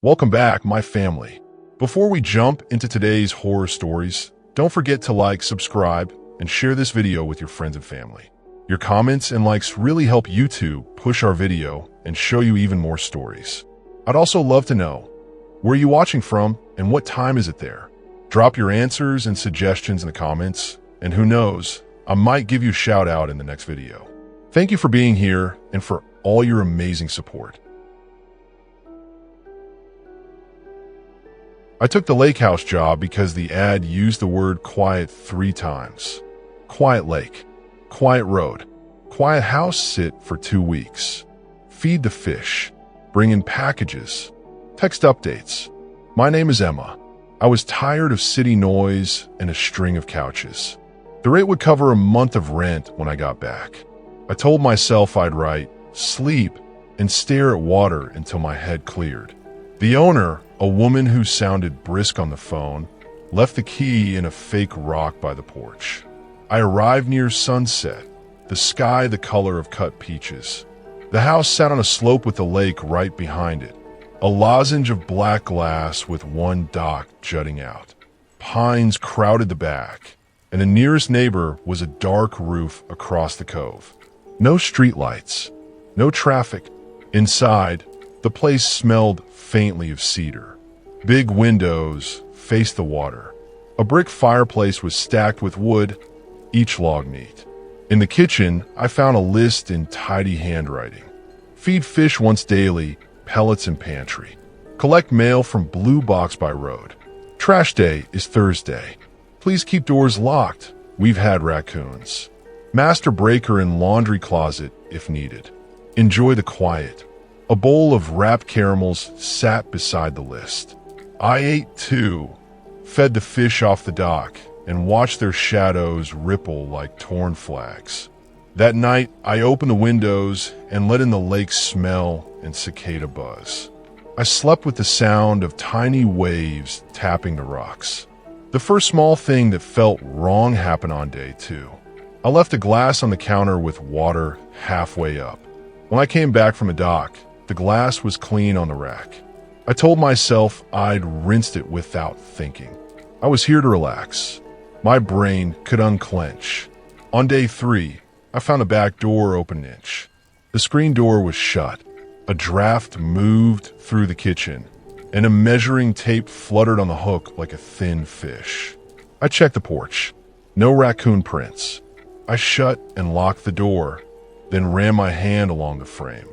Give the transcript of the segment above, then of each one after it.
Welcome back, my family. Before we jump into today's horror stories, don't forget to like, subscribe, and share this video with your friends and family. Your comments and likes really help YouTube push our video and show you even more stories. I'd also love to know, where are you watching from and what time is it there? Drop your answers and suggestions in the comments, and who knows, I might give you a shout out in the next video. Thank you for being here and for all your amazing support. I took the lake house job because the ad used the word quiet 3 times. Quiet lake, quiet road, quiet house sit for 2 weeks. Feed the fish, bring in packages, text updates. My name is Emma. I was tired of city noise and a string of couches. The rate would cover a month of rent when I got back. I told myself I'd write, sleep, and stare at water until my head cleared. The owner, a woman who sounded brisk on the phone, left the key in a fake rock by the porch. I arrived near sunset, the sky the color of cut peaches. The house sat on a slope with the lake right behind it, a lozenge of black glass with one dock jutting out. Pines crowded the back, and the nearest neighbor was a dark roof across the cove. No streetlights, no traffic. Inside, the place smelled faintly of cedar. Big windows faced the water. A brick fireplace was stacked with wood, each log neat. In the kitchen, I found a list in tidy handwriting. Feed fish once daily, pellets in pantry. Collect mail from Blue Box by road. Trash day is Thursday. Please keep doors locked. We've had raccoons. Master breaker in laundry closet if needed. Enjoy the quiet. A bowl of wrapped caramels sat beside the list. I ate too, fed the fish off the dock, and watched their shadows ripple like torn flags. That night, I opened the windows and let in the lake's smell and cicada buzz. I slept with the sound of tiny waves tapping the rocks. The first small thing that felt wrong happened on day 2. I left a glass on the counter with water halfway up. When I came back from the dock, the glass was clean on the rack. I told myself I'd rinsed it without thinking. I was here to relax. My brain could unclench. On day 3, I found the back door open an inch. The screen door was shut. A draft moved through the kitchen, and a measuring tape fluttered on the hook like a thin fish. I checked the porch. No raccoon prints. I shut and locked the door, then ran my hand along the frame.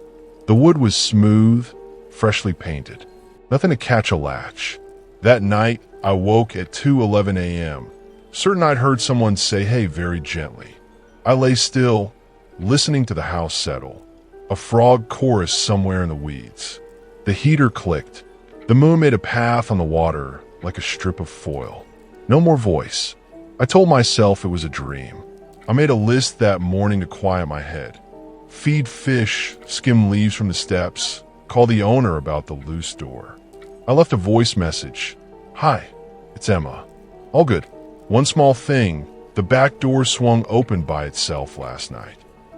The wood was smooth, freshly painted. Nothing to catch a latch. That night, I woke at 2:11 a.m., certain I'd heard someone say hey very gently. I lay still, listening to the house settle. A frog chorus somewhere in the weeds. The heater clicked. The moon made a path on the water like a strip of foil. No more voice. I told myself it was a dream. I made a list that morning to quiet my head. Feed fish, skim leaves from the steps, call the owner about the loose door. I left a voice message. Hi, it's Emma. All good. One small thing, the back door swung open by itself last night.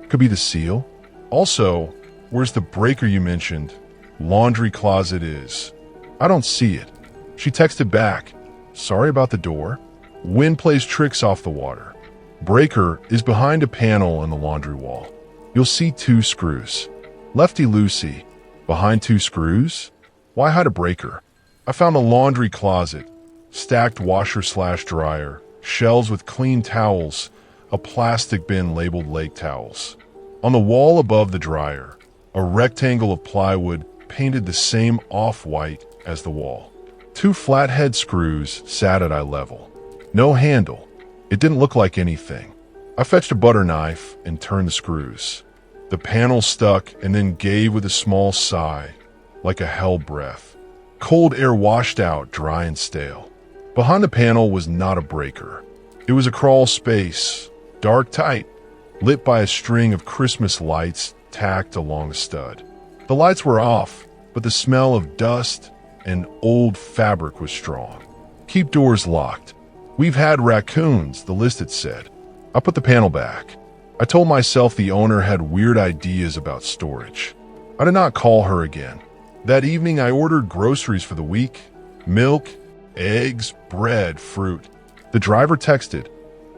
Could be the seal. Also, where's the breaker you mentioned? Laundry closet is. I don't see it. She texted back. Sorry about the door. Wind plays tricks off the water. Breaker is behind a panel in the laundry wall. You'll see 2 screws. Lefty-loosey. Behind 2 screws? Why hide a breaker? I found a laundry closet. Stacked washer/dryer. Shelves with clean towels. A plastic bin labeled lake towels. On the wall above the dryer, a rectangle of plywood painted the same off-white as the wall. 2 flathead screws sat at eye level. No handle. It didn't look like anything. I fetched a butter knife and turned the screws. The panel stuck and then gave with a small sigh, like a held breath. Cold air washed out, dry and stale. Behind the panel was not a breaker. It was a crawl space, dark tight, lit by a string of Christmas lights tacked along a stud. The lights were off, but the smell of dust and old fabric was strong. Keep doors locked. We've had raccoons, the list had said. I put the panel back. I told myself the owner had weird ideas about storage. I did not call her again. That evening, I ordered groceries for the week: milk, eggs, bread, fruit. The driver texted,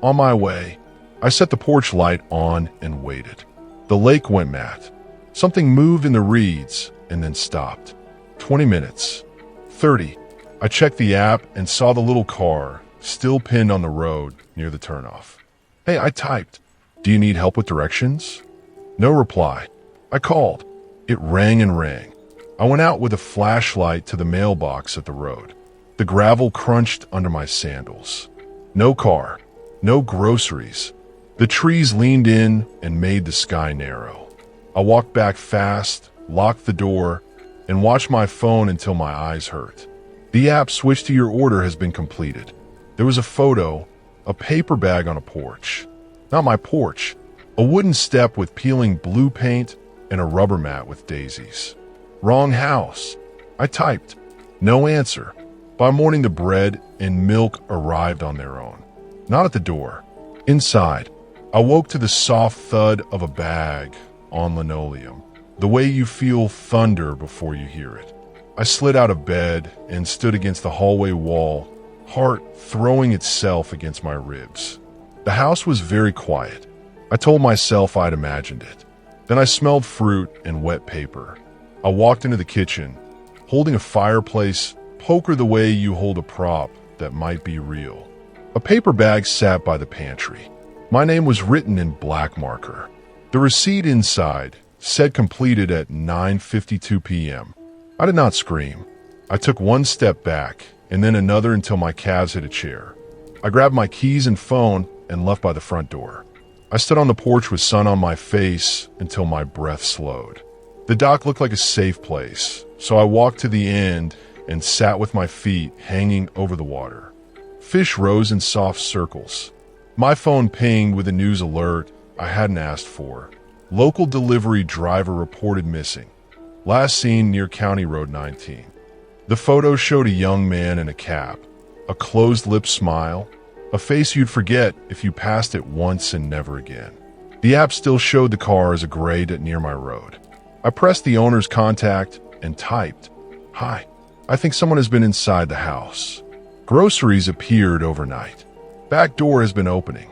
"On my way." I set the porch light on and waited. The lake went matte. Something moved in the reeds and then stopped. 20 minutes. 30. I checked the app and saw the little car still pinned on the road near the turnoff. "Hey," I typed. "Do you need help with directions?" No reply. I called. It rang and rang. I went out with a flashlight to the mailbox at the road. The gravel crunched under my sandals. No car. No groceries. The trees leaned in and made the sky narrow. I walked back fast, locked the door, and watched my phone until my eyes hurt. The app "Switch to your order has been completed." There was a photo, a paper bag on a porch. Not my porch. A wooden step with peeling blue paint and a rubber mat with daisies. Wrong house. I typed. No answer. By morning, the bread and milk arrived on their own. Not at the door. Inside. I woke to the soft thud of a bag on linoleum, the way you feel thunder before you hear it. I slid out of bed and stood against the hallway wall, heart throwing itself against my ribs. The house was very quiet. I told myself I'd imagined it. Then I smelled fruit and wet paper. I walked into the kitchen, holding a fireplace poker the way you hold a prop that might be real. A paper bag sat by the pantry. My name was written in black marker. The receipt inside said completed at 9:52 p.m. I did not scream. I took one step back and then another until my calves hit a chair. I grabbed my keys and phone and left by the front door. I stood on the porch with sun on my face until my breath slowed. The dock looked like a safe place, so I walked to the end and sat with my feet hanging over the water. Fish rose in soft circles. My phone pinged with a news alert I hadn't asked for. Local delivery driver reported missing. Last seen near County Road 19. The photo showed a young man in a cap, a closed-lip smile, a face you'd forget if you passed it once and never again. The app still showed the car as a gray dot near my road. I pressed the owner's contact and typed, "Hi, I think someone has been inside the house." Groceries appeared overnight. Back door has been opening.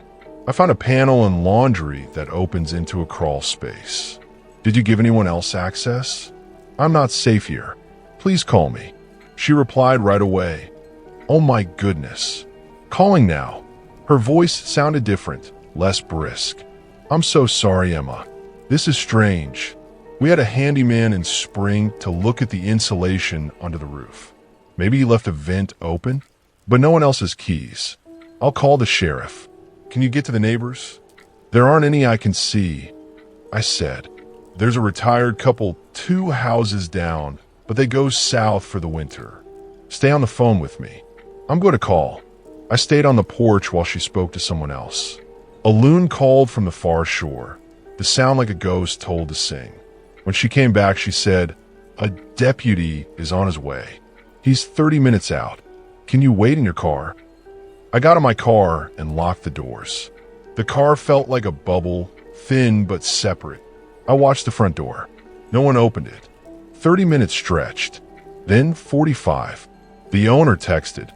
I found a panel in laundry that opens into a crawl space. "Did you give anyone else access? I'm not safe here. Please call me." She replied right away. "Oh my goodness. Calling now." Her voice sounded different, less brisk. "I'm so sorry, Emma. This is strange. We had a handyman in spring to look at the insulation under the roof. Maybe he left a vent open, but no one else has keys. I'll call the sheriff. Can you get to the neighbors?" "There aren't any I can see," I said. "There's a retired couple 2 houses down, but they go south for the winter. Stay on the phone with me. I'm going to call." I stayed on the porch while she spoke to someone else. A loon called from the far shore. The sound like a ghost told to sing. When she came back, she said, "A deputy is on his way. He's 30 minutes out. Can you wait in your car?" I got in my car and locked the doors. The car felt like a bubble, thin but separate. I watched the front door. No one opened it. 30 minutes stretched. Then 45. The owner texted.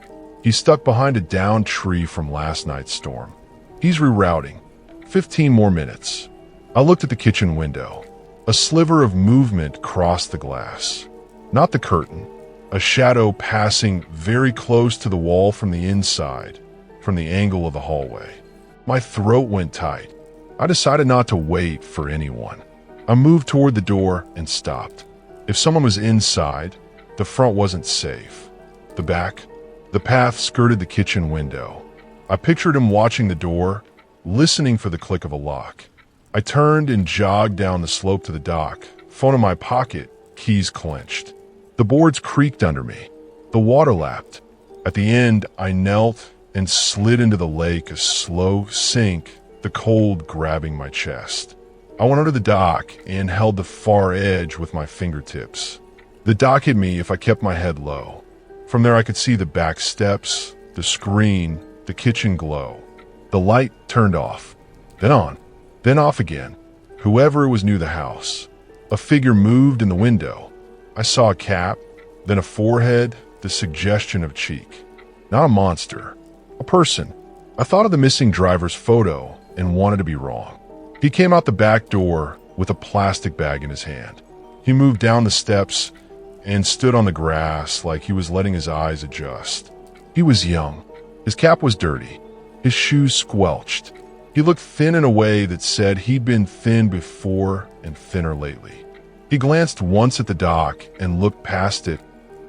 He's stuck behind a downed tree from last night's storm. He's rerouting. 15 more minutes. I looked at the kitchen window. A sliver of movement crossed the glass. Not the curtain. A shadow passing very close to the wall from the inside, from the angle of the hallway. My throat went tight. I decided not to wait for anyone. I moved toward the door and stopped. If someone was inside, the front wasn't safe. The back, the path skirted the kitchen window. I pictured him watching the door, listening for the click of a lock. I turned and jogged down the slope to the dock, phone in my pocket, keys clenched. The boards creaked under me. The water lapped. At the end, I knelt and slid into the lake, a slow sink, the cold grabbing my chest. I went under the dock and held the far edge with my fingertips. The dock hit me if I kept my head low. From there I could see the back steps, the screen, the kitchen glow. The light turned off, then on, then off again. Whoever was near the house. A figure moved in the window. I saw a cap, then a forehead, the suggestion of cheek. Not a monster, a person. I thought of the missing driver's photo and wanted to be wrong. He came out the back door with a plastic bag in his hand. He moved down the steps and stood on the grass like he was letting his eyes adjust. He was young. His cap was dirty. His shoes squelched. He looked thin in a way that said he'd been thin before and thinner lately. He glanced once at the dock and looked past it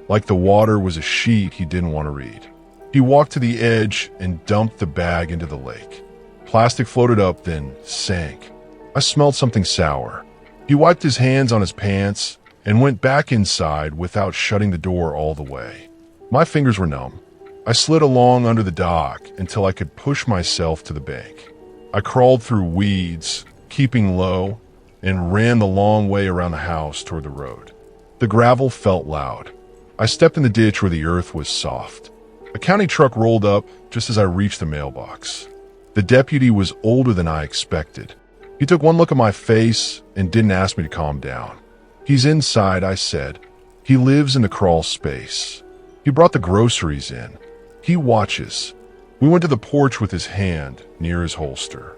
like the water was a sheet he didn't want to read. He walked to the edge and dumped the bag into the lake. Plastic floated up, then sank. I smelled something sour. He wiped his hands on his pants and went back inside without shutting the door all the way. My fingers were numb. I slid along under the dock until I could push myself to the bank. I crawled through weeds, keeping low, and ran the long way around the house toward the road. The gravel felt loud. I stepped in the ditch where the earth was soft. A county truck rolled up just as I reached the mailbox. The deputy was older than I expected. He took one look at my face and didn't ask me to calm down. "He's inside," I said. "He lives in the crawl space. He brought the groceries in. He watches." We went to the porch with his hand near his holster.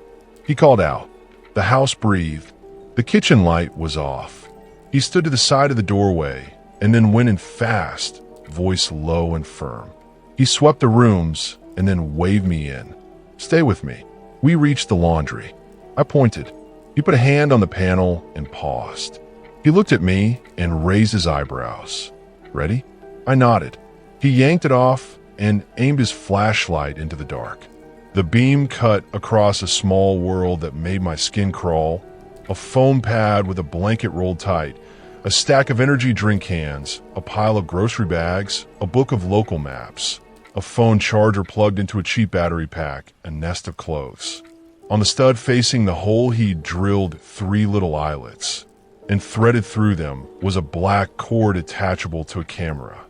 He called out. The house breathed. The kitchen light was off. He stood to the side of the doorway and then went in fast, voice low and firm. He swept the rooms and then waved me in. "Stay with me." We reached the laundry. I pointed. He put a hand on the panel and paused. He looked at me and raised his eyebrows. "Ready?" I nodded. He yanked it off and aimed his flashlight into the dark. The beam cut across a small world that made my skin crawl, a foam pad with a blanket rolled tight, a stack of energy drink cans, a pile of grocery bags, a book of local maps, a phone charger plugged into a cheap battery pack, a nest of clothes. On the stud facing the hole, he drilled 3 little eyelets, and threaded through them was a black cord attachable to a camera.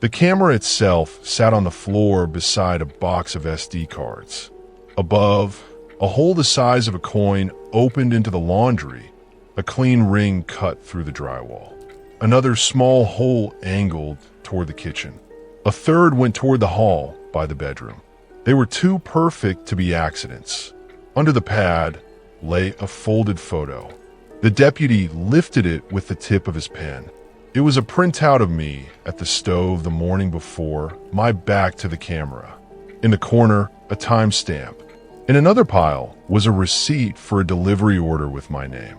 The camera itself sat on the floor beside a box of SD cards. Above, a hole the size of a coin opened into the laundry, a clean ring cut through the drywall. Another small hole angled toward the kitchen. A third went toward the hall by the bedroom. They were too perfect to be accidents. Under the pad lay a folded photo. The deputy lifted it with the tip of his pen. It was a printout of me at the stove the morning before, my back to the camera. In the corner, a timestamp. In another pile was a receipt for a delivery order with my name.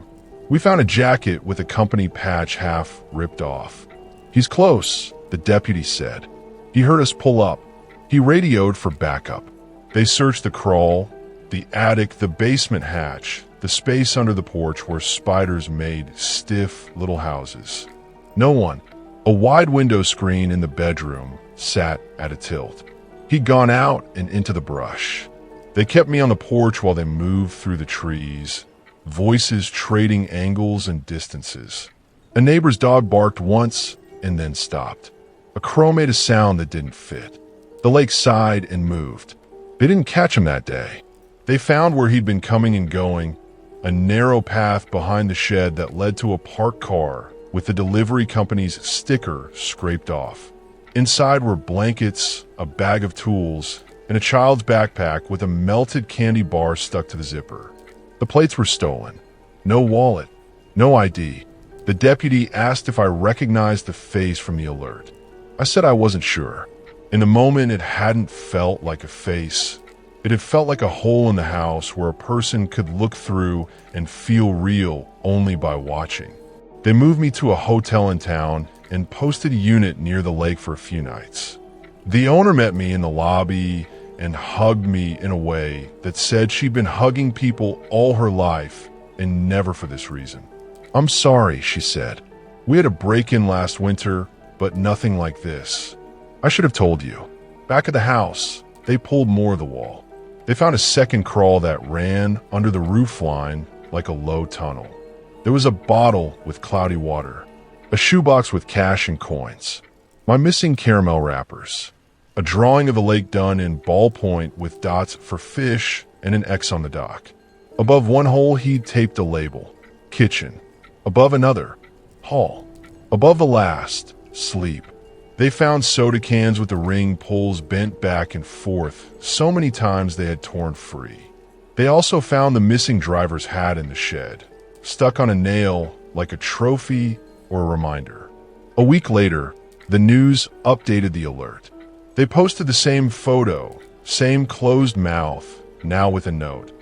We found a jacket with a company patch half ripped off. "He's close," the deputy said. He heard us pull up. He radioed for backup. They searched the crawl, the attic, the basement hatch, the space under the porch where spiders made stiff little houses. No one. A wide window screen in the bedroom sat at a tilt. He'd gone out and into the brush. They kept me on the porch while they moved through the trees, voices trading angles and distances. A neighbor's dog barked once and then stopped. A crow made a sound that didn't fit. The lake sighed and moved. They didn't catch him that day. They found where he'd been coming and going, a narrow path behind the shed that led to a parked car with the delivery company's sticker scraped off. Inside were blankets, a bag of tools, and a child's backpack with a melted candy bar stuck to the zipper. The plates were stolen. No wallet, no ID. The deputy asked if I recognized the face from the alert. I said I wasn't sure. In the moment, it hadn't felt like a face. It had felt like a hole in the house where a person could look through and feel real only by watching. They moved me to a hotel in town and posted a unit near the lake for a few nights. The owner met me in the lobby and hugged me in a way that said she'd been hugging people all her life and never for this reason. "I'm sorry," she said. "We had a break-in last winter, but nothing like this. I should have told you." Back at the house, they pulled more of the wall. They found a second crawl that ran under the roof line like a low tunnel. There was a bottle with cloudy water, a shoebox with cash and coins, my missing caramel wrappers, a drawing of the lake done in ballpoint with dots for fish and an X on the dock. Above one hole, he'd taped a label, kitchen. Above another, hall. Above the last, sleep. They found soda cans with the ring pulls bent back and forth so many times they had torn free. They also found the missing driver's hat in the shed, stuck on a nail like a trophy or a reminder. A week later, the news updated the alert. They posted the same photo, same closed mouth, now with a note.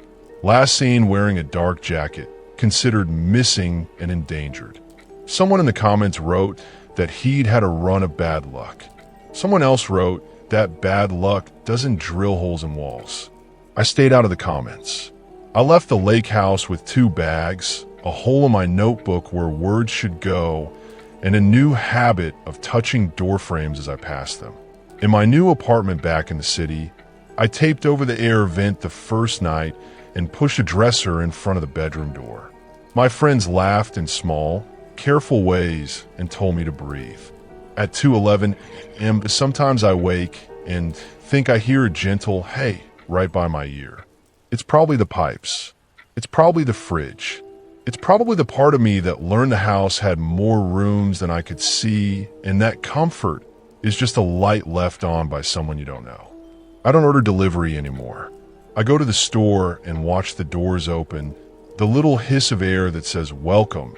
Last seen wearing a dark jacket, considered missing and endangered. Someone in the comments wrote that he'd had a run of bad luck. Someone else wrote that bad luck doesn't drill holes in walls. I stayed out of the comments. I left the lake house with 2 bags, a hole in my notebook where words should go, and a new habit of touching door frames as I passed them. In my new apartment back in the city, I taped over the air vent the first night and pushed a dresser in front of the bedroom door. My friends laughed in small, careful ways and told me to breathe. At 2:11 a.m., sometimes I wake and think I hear a gentle hey right by my ear. It's probably the pipes. It's probably the fridge. It's probably the part of me that learned the house had more rooms than I could see, and that comfort is just a light left on by someone you don't know. I don't order delivery anymore. I go to the store and watch the doors open, the little hiss of air that says welcome,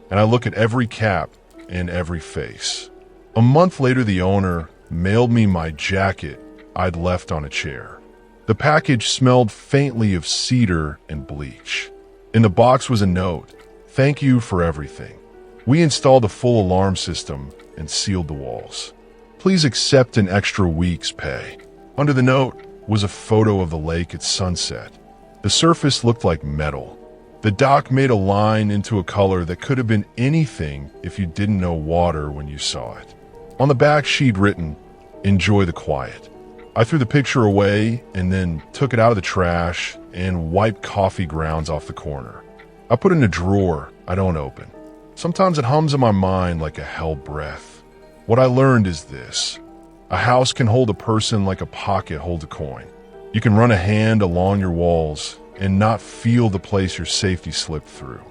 and I look at every cap and every face. A month later, the owner mailed me my jacket I'd left on a chair. The package smelled faintly of cedar and bleach. In the box was a note, "Thank you for everything. We installed a full alarm system and sealed the walls. Please accept an extra week's pay." Under the note was a photo of the lake at sunset. The surface looked like metal. The dock made a line into a color that could have been anything if you didn't know water when you saw it. On the back she'd written, "Enjoy the quiet." I threw the picture away and then took it out of the trash and wiped coffee grounds off the corner. I put it in a drawer I don't open. Sometimes it hums in my mind like a held breath. What I learned is this: a house can hold a person like a pocket holds a coin. You can run a hand along your walls and not feel the place your safety slipped through.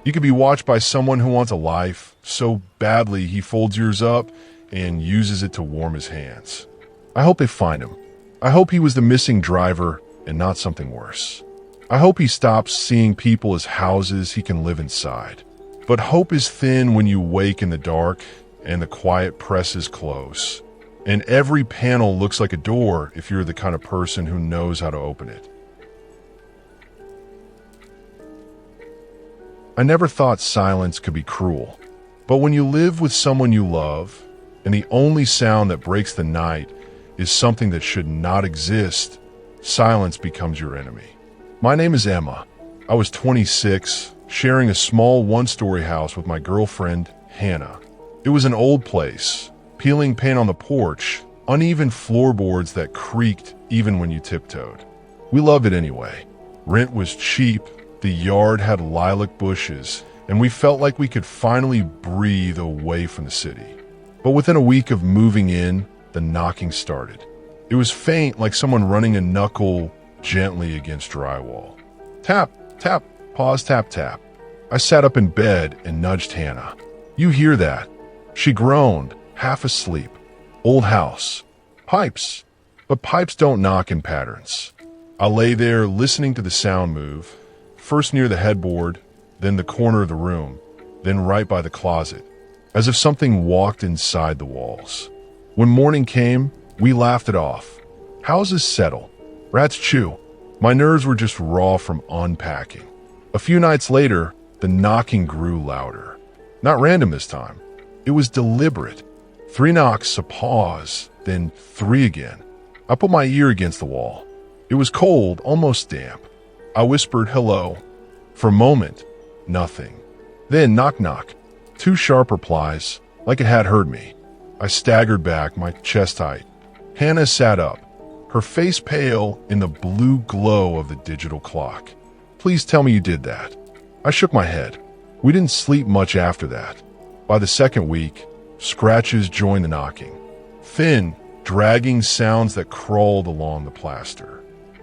You could be watched by someone who wants a life so badly he folds yours up and uses it to warm his hands. I hope they find him. I hope he was the missing driver and not something worse. I hope he stops seeing people as houses he can live inside. But hope is thin when you wake in the dark and the quiet presses close, and every panel looks like a door if you're the kind of person who knows how to open it. I never thought silence could be cruel, but when you live with someone you love, and the only sound that breaks the night is something that should not exist, silence becomes your enemy. My name is Emma. I was 26, sharing a small one-story house with my girlfriend, Hannah. It was an old place, peeling paint on the porch, uneven floorboards that creaked even when you tiptoed. We loved it anyway. Rent was cheap, the yard had lilac bushes, and we felt like we could finally breathe away from the city. But within a week of moving in, the knocking started. It was faint, like someone running a knuckle gently against drywall. Tap, tap, pause, tap, tap. I sat up in bed and nudged Hannah. "You hear that?" She groaned, half asleep. "Old house. Pipes." But pipes don't knock in patterns. I lay there listening to the sound move, first near the headboard, then the corner of the room, then right by the closet, as if something walked inside the walls. When morning came, we laughed it off. Houses settle. Rats chew. My nerves were just raw from unpacking. A few nights later, the knocking grew louder. Not random this time. It was deliberate. 3 knocks, a pause, then 3 again. I put my ear against the wall. It was cold, almost damp. I whispered hello. For a moment, nothing. Then knock knock. 2 sharp replies, like it had heard me. I staggered back, my chest tight. Hannah sat up, her face pale in the blue glow of the digital clock. "Please tell me you did that." I shook my head. We didn't sleep much after that. By the second week, scratches joined the knocking. Thin, dragging sounds that crawled along the plaster.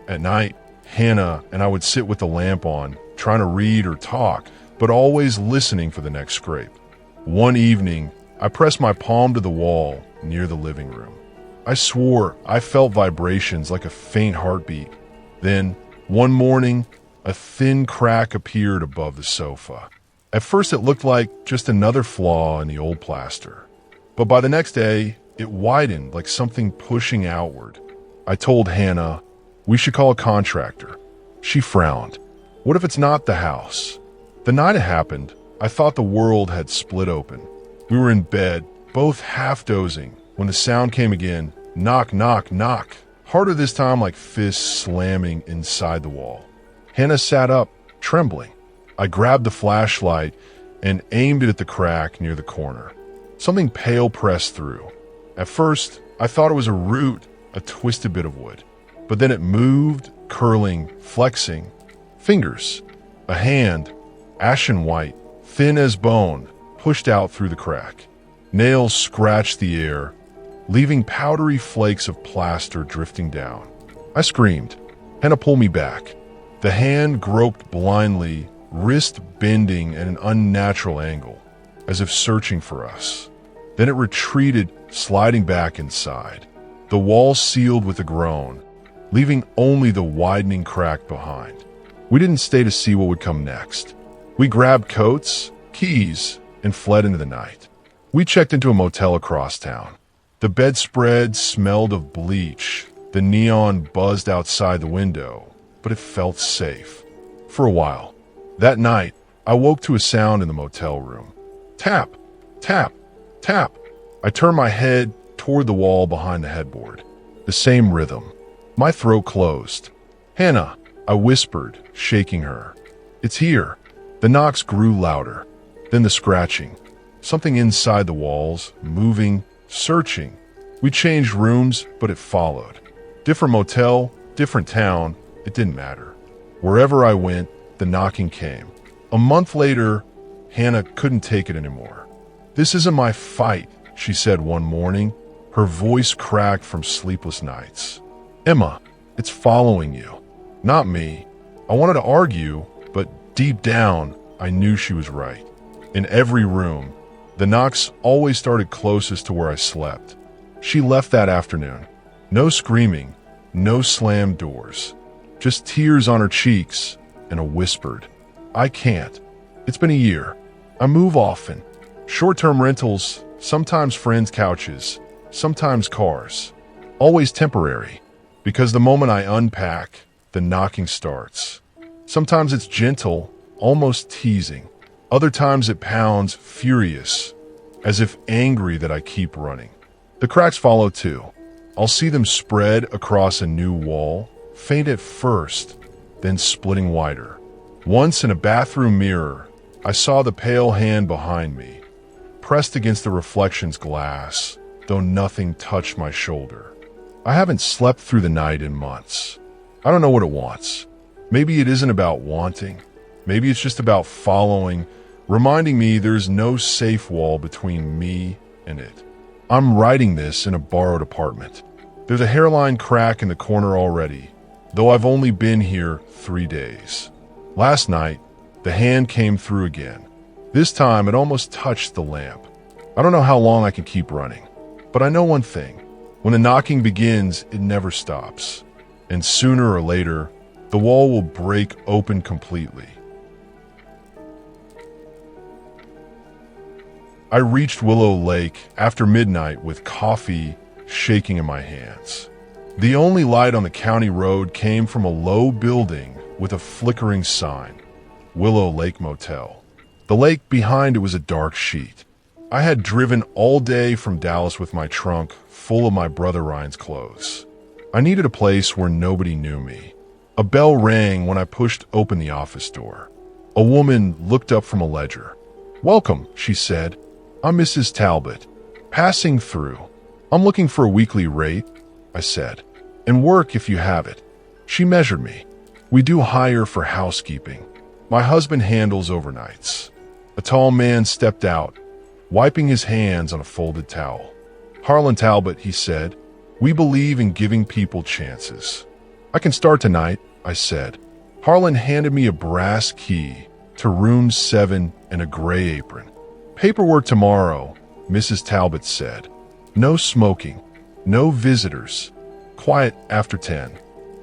At night, Hannah and I would sit with the lamp on, trying to read or talk, but always listening for the next scrape. One evening, I pressed my palm to the wall near the living room. I swore I felt vibrations like a faint heartbeat. Then, one morning, a thin crack appeared above the sofa. At first it looked like just another flaw in the old plaster. But by the next day, it widened like something pushing outward. I told Hannah, we should call a contractor. She frowned. What if it's not the house? The night it happened, I thought the world had split open. We were in bed, both half dozing, when the sound came again. Knock, knock, knock. Harder this time, like fists slamming inside the wall. Hannah sat up, trembling. I grabbed the flashlight and aimed it at the crack near the corner. Something pale pressed through. At first, I thought it was a root, a twisted bit of wood. But then it moved, curling, flexing. Fingers. A hand, ashen white, thin as bone, pushed out through the crack. Nails scratched the air, leaving powdery flakes of plaster drifting down. I screamed. Hannah pulled me back. The hand groped blindly, wrist bending at an unnatural angle, as if searching for us. Then it retreated, sliding back inside. The wall sealed with a groan, leaving only the widening crack behind. We didn't stay to see what would come next. We grabbed coats, keys, and fled into the night. We checked into a motel across town. The bedspread smelled of bleach. The neon buzzed outside the window, but it felt safe. For a while. That night, I woke to a sound in the motel room. Tap, tap, tap. I turned my head toward the wall behind the headboard. The same rhythm. My throat closed. Hannah, I whispered, shaking her. It's here. The knocks grew louder. Then the scratching. Something inside the walls, moving, searching. We changed rooms, but it followed. Different motel, different town, it didn't matter. Wherever I went, the knocking came. A month later, Hannah couldn't take it anymore. This isn't my fight, she said one morning, her voice cracked from sleepless nights. Emma, it's following you. Not me. I wanted to argue, but deep down, I knew she was right. In every room, the knocks always started closest to where I slept. She left that afternoon. No screaming, no slammed doors. Just tears on her cheeks and a whispered, I can't. It's been a year. I move often. Short-term rentals, sometimes friends' couches, sometimes cars. Always temporary, because the moment I unpack, the knocking starts. Sometimes it's gentle, almost teasing. Other times it pounds, furious, as if angry that I keep running. The cracks follow too. I'll see them spread across a new wall, faint at first, then splitting wider. Once in a bathroom mirror, I saw the pale hand behind me, pressed against the reflection's glass, though nothing touched my shoulder. I haven't slept through the night in months. I don't know what it wants. Maybe it isn't about wanting. Maybe it's just about following, reminding me there's no safe wall between me and it. I'm writing this in a borrowed apartment. There's a hairline crack in the corner already, though I've only been here 3 days. Last night, the hand came through again. This time, it almost touched the lamp. I don't know how long I can keep running, but I know one thing. When the knocking begins, it never stops. And sooner or later, the wall will break open completely. I reached Willow Lake after midnight with coffee shaking in my hands. The only light on the county road came from a low building with a flickering sign, Willow Lake Motel. The lake behind it was a dark sheet. I had driven all day from Dallas with my trunk full of my brother Ryan's clothes. I needed a place where nobody knew me. A bell rang when I pushed open the office door. A woman looked up from a ledger. Welcome, she said. I'm Mrs. Talbot. Passing through. I'm looking for a weekly rate, I said. And work if you have it. She measured me. We do hire for housekeeping. My husband handles overnights. A tall man stepped out, wiping his hands on a folded towel. Harlan Talbot, he said, we believe in giving people chances. I can start tonight, I said. Harlan handed me a brass key to room 7 and a gray apron. Paperwork tomorrow, Mrs. Talbot said. No smoking. No visitors. Quiet after 10.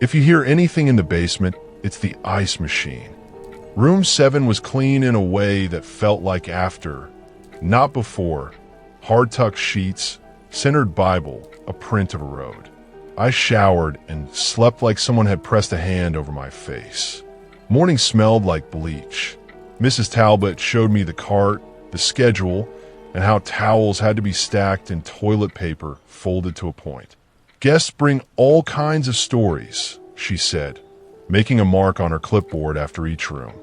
If you hear anything in the basement, it's the ice machine. Room 7 was clean in a way that felt like after, not before. Hard-tucked sheets, centered Bible, a print of a road. I showered and slept like someone had pressed a hand over my face. Morning smelled like bleach. Mrs. Talbot showed me the cart, the schedule, and how towels had to be stacked in toilet paper folded to a point. Guests bring all kinds of stories, she said, making a mark on her clipboard after each room.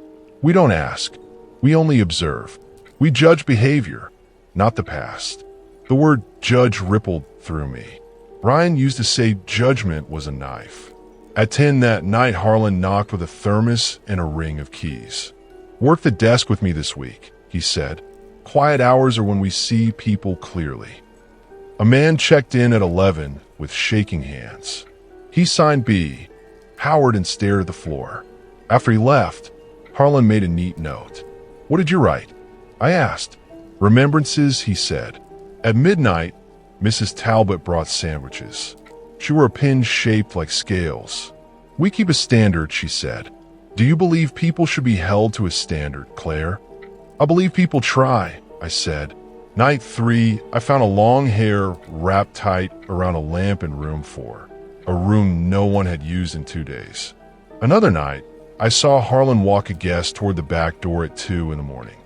We don't ask. We only observe. We judge behavior, not the past. The word judge rippled through me. Ryan used to say judgment was a knife. At 10 that night, Harlan knocked with a thermos and a ring of keys. Work the desk with me this week, he said. Quiet hours are when we see people clearly. A man checked in at 11 with shaking hands. He signed B, Howard, and stared at the floor. After he left, Harlan made a neat note. What did you write? I asked. Remembrances, he said. At midnight, Mrs. Talbot brought sandwiches. She wore a pin shaped like scales. We keep a standard, she said. Do you believe people should be held to a standard, Claire? I believe people try, I said. Night 3, I found a long hair wrapped tight around a lamp in room 4, a room no one had used in 2 days. Another night, I saw Harlan walk a guest toward the back door at 2 in the morning.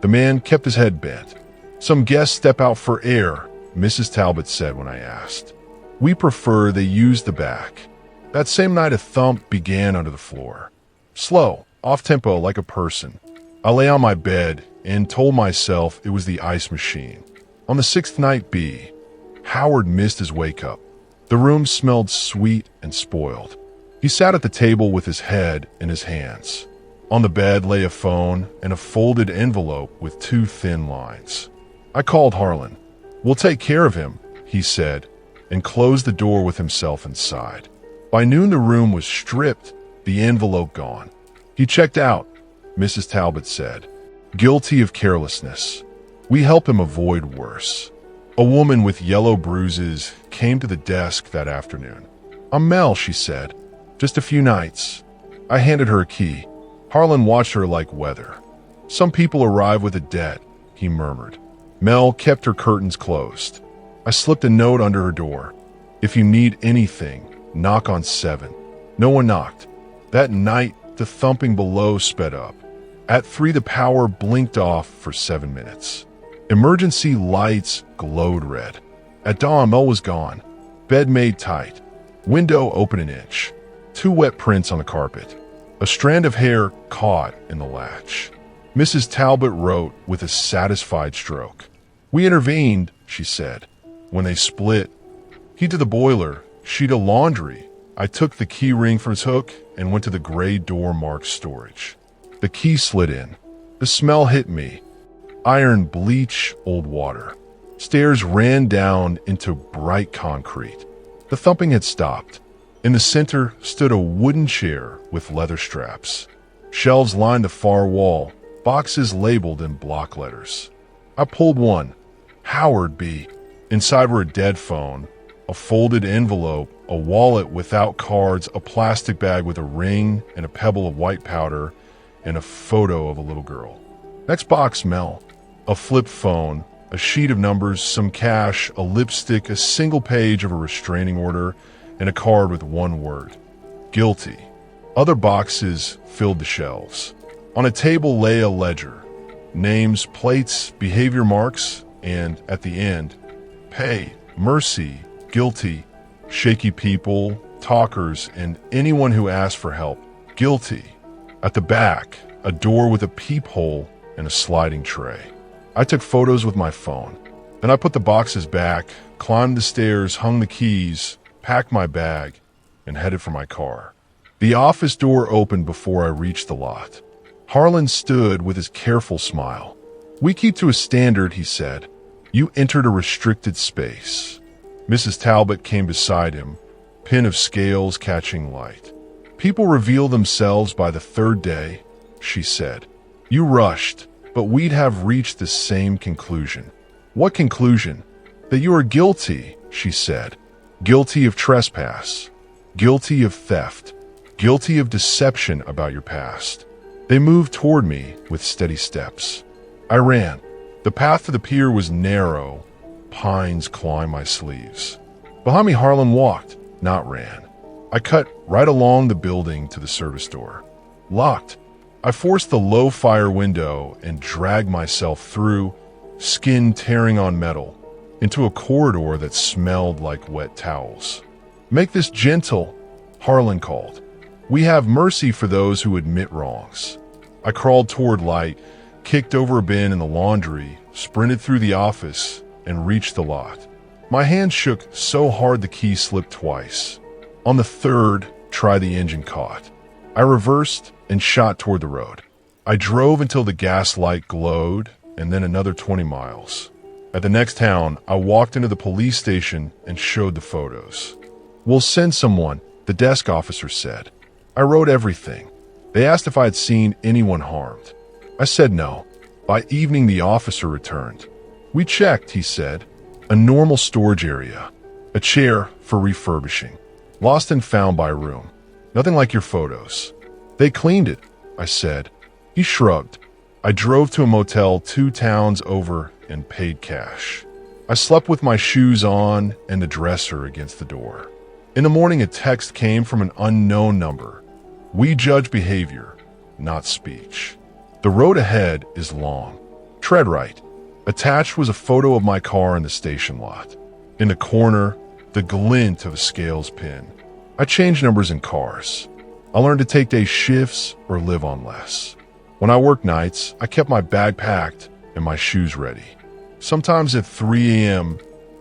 The man kept his head bent. Some guests step out for air, Mrs. Talbot said when I asked. We prefer they use the back. That same night, a thump began under the floor. Slow, off-tempo, like a person. I lay on my bed and told myself it was the ice machine. On the 6th night, B, Howard missed his wake-up. The room smelled sweet and spoiled. He sat at the table with his head in his hands. On the bed lay a phone and a folded envelope with 2 thin lines. I called Harlan. We'll take care of him, he said, and closed the door with himself inside. By noon, the room was stripped, the envelope gone. He checked out, Mrs. Talbot said, guilty of carelessness. We help him avoid worse. A woman with yellow bruises came to the desk that afternoon. I'm Mel, she said. Just a few nights. I handed her a key. Harlan watched her like weather. Some people arrive with a debt, he murmured. Mel kept her curtains closed. I slipped a note under her door. If you need anything, knock on 7. No one knocked. That night, the thumping below sped up. At 3, the power blinked off for 7 minutes. Emergency lights glowed red. At dawn, Mel was gone. Bed made tight. Window open an inch. 2 wet prints on the carpet. A strand of hair caught in the latch. Mrs. Talbot wrote with a satisfied stroke. We intervened, she said. When they split, he to the boiler, she to laundry. I took the key ring from his hook and went to the gray door marked storage. The key slid in. The smell hit me. Iron, bleach, old water. Stairs ran down into bright concrete. The thumping had stopped. In the center stood a wooden chair with leather straps. Shelves lined the far wall, boxes labeled in block letters. I pulled one. Howard B. Inside were a dead phone, a folded envelope, a wallet without cards, a plastic bag with a ring and a pebble of white powder, and a photo of a little girl. Next box, Mel. A flip phone, a sheet of numbers, some cash, a lipstick, a single page of a restraining order, and a card with one word. Guilty. Other boxes filled the shelves. On a table lay a ledger. Names, plates, behavior marks, and, at the end, pay, mercy, guilty, shaky people, talkers, and anyone who asked for help. Guilty. At the back, a door with a peephole and a sliding tray. I took photos with my phone. Then I put the boxes back, climbed the stairs, hung the keys, packed my bag, and headed for my car. The office door opened before I reached the lot. Harlan stood with his careful smile. We keep to a standard, he said. You entered a restricted space. Mrs. Talbot came beside him, pin of scales catching light. People reveal themselves by the 3rd day, she said. You rushed, but we'd have reached the same conclusion. What conclusion? That you are guilty, she said. Guilty of trespass. Guilty of theft. Guilty of deception about your past. They moved toward me with steady steps. I ran. The path to the pier was narrow. Pines clawing my sleeves. Behind me, Harlan walked, not ran. I cut right along the building to the service door. Locked. I forced the low fire window and dragged myself through, skin tearing on metal, into a corridor that smelled like wet towels. Make this gentle, Harlan called. We have mercy for those who admit wrongs. I crawled toward light, kicked over a bin in the laundry, sprinted through the office, and reached the lot. My hand shook so hard the key slipped twice. On the third try, the engine caught. I reversed and shot toward the road. I drove until the gas light glowed, and then another 20 miles. At the next town, I walked into the police station and showed the photos. We'll send someone, the desk officer said. I wrote everything. They asked if I had seen anyone harmed. I said no. By evening, the officer returned. We checked, he said. A normal storage area. A chair for refurbishing. Lost and found by room. Nothing like your photos. They cleaned it, I said. He shrugged. I drove to a motel 2 towns over and paid cash. I slept with my shoes on and the dresser against the door. In the morning, a text came from an unknown number. We judge behavior, not speech. The road ahead is long. Tread right. Attached was a photo of my car in the station lot. In the corner, the glint of a scales pin. I changed numbers in cars. I learned to take day shifts or live on less. When I worked nights, I kept my bag packed and my shoes ready. Sometimes at 3 a.m.,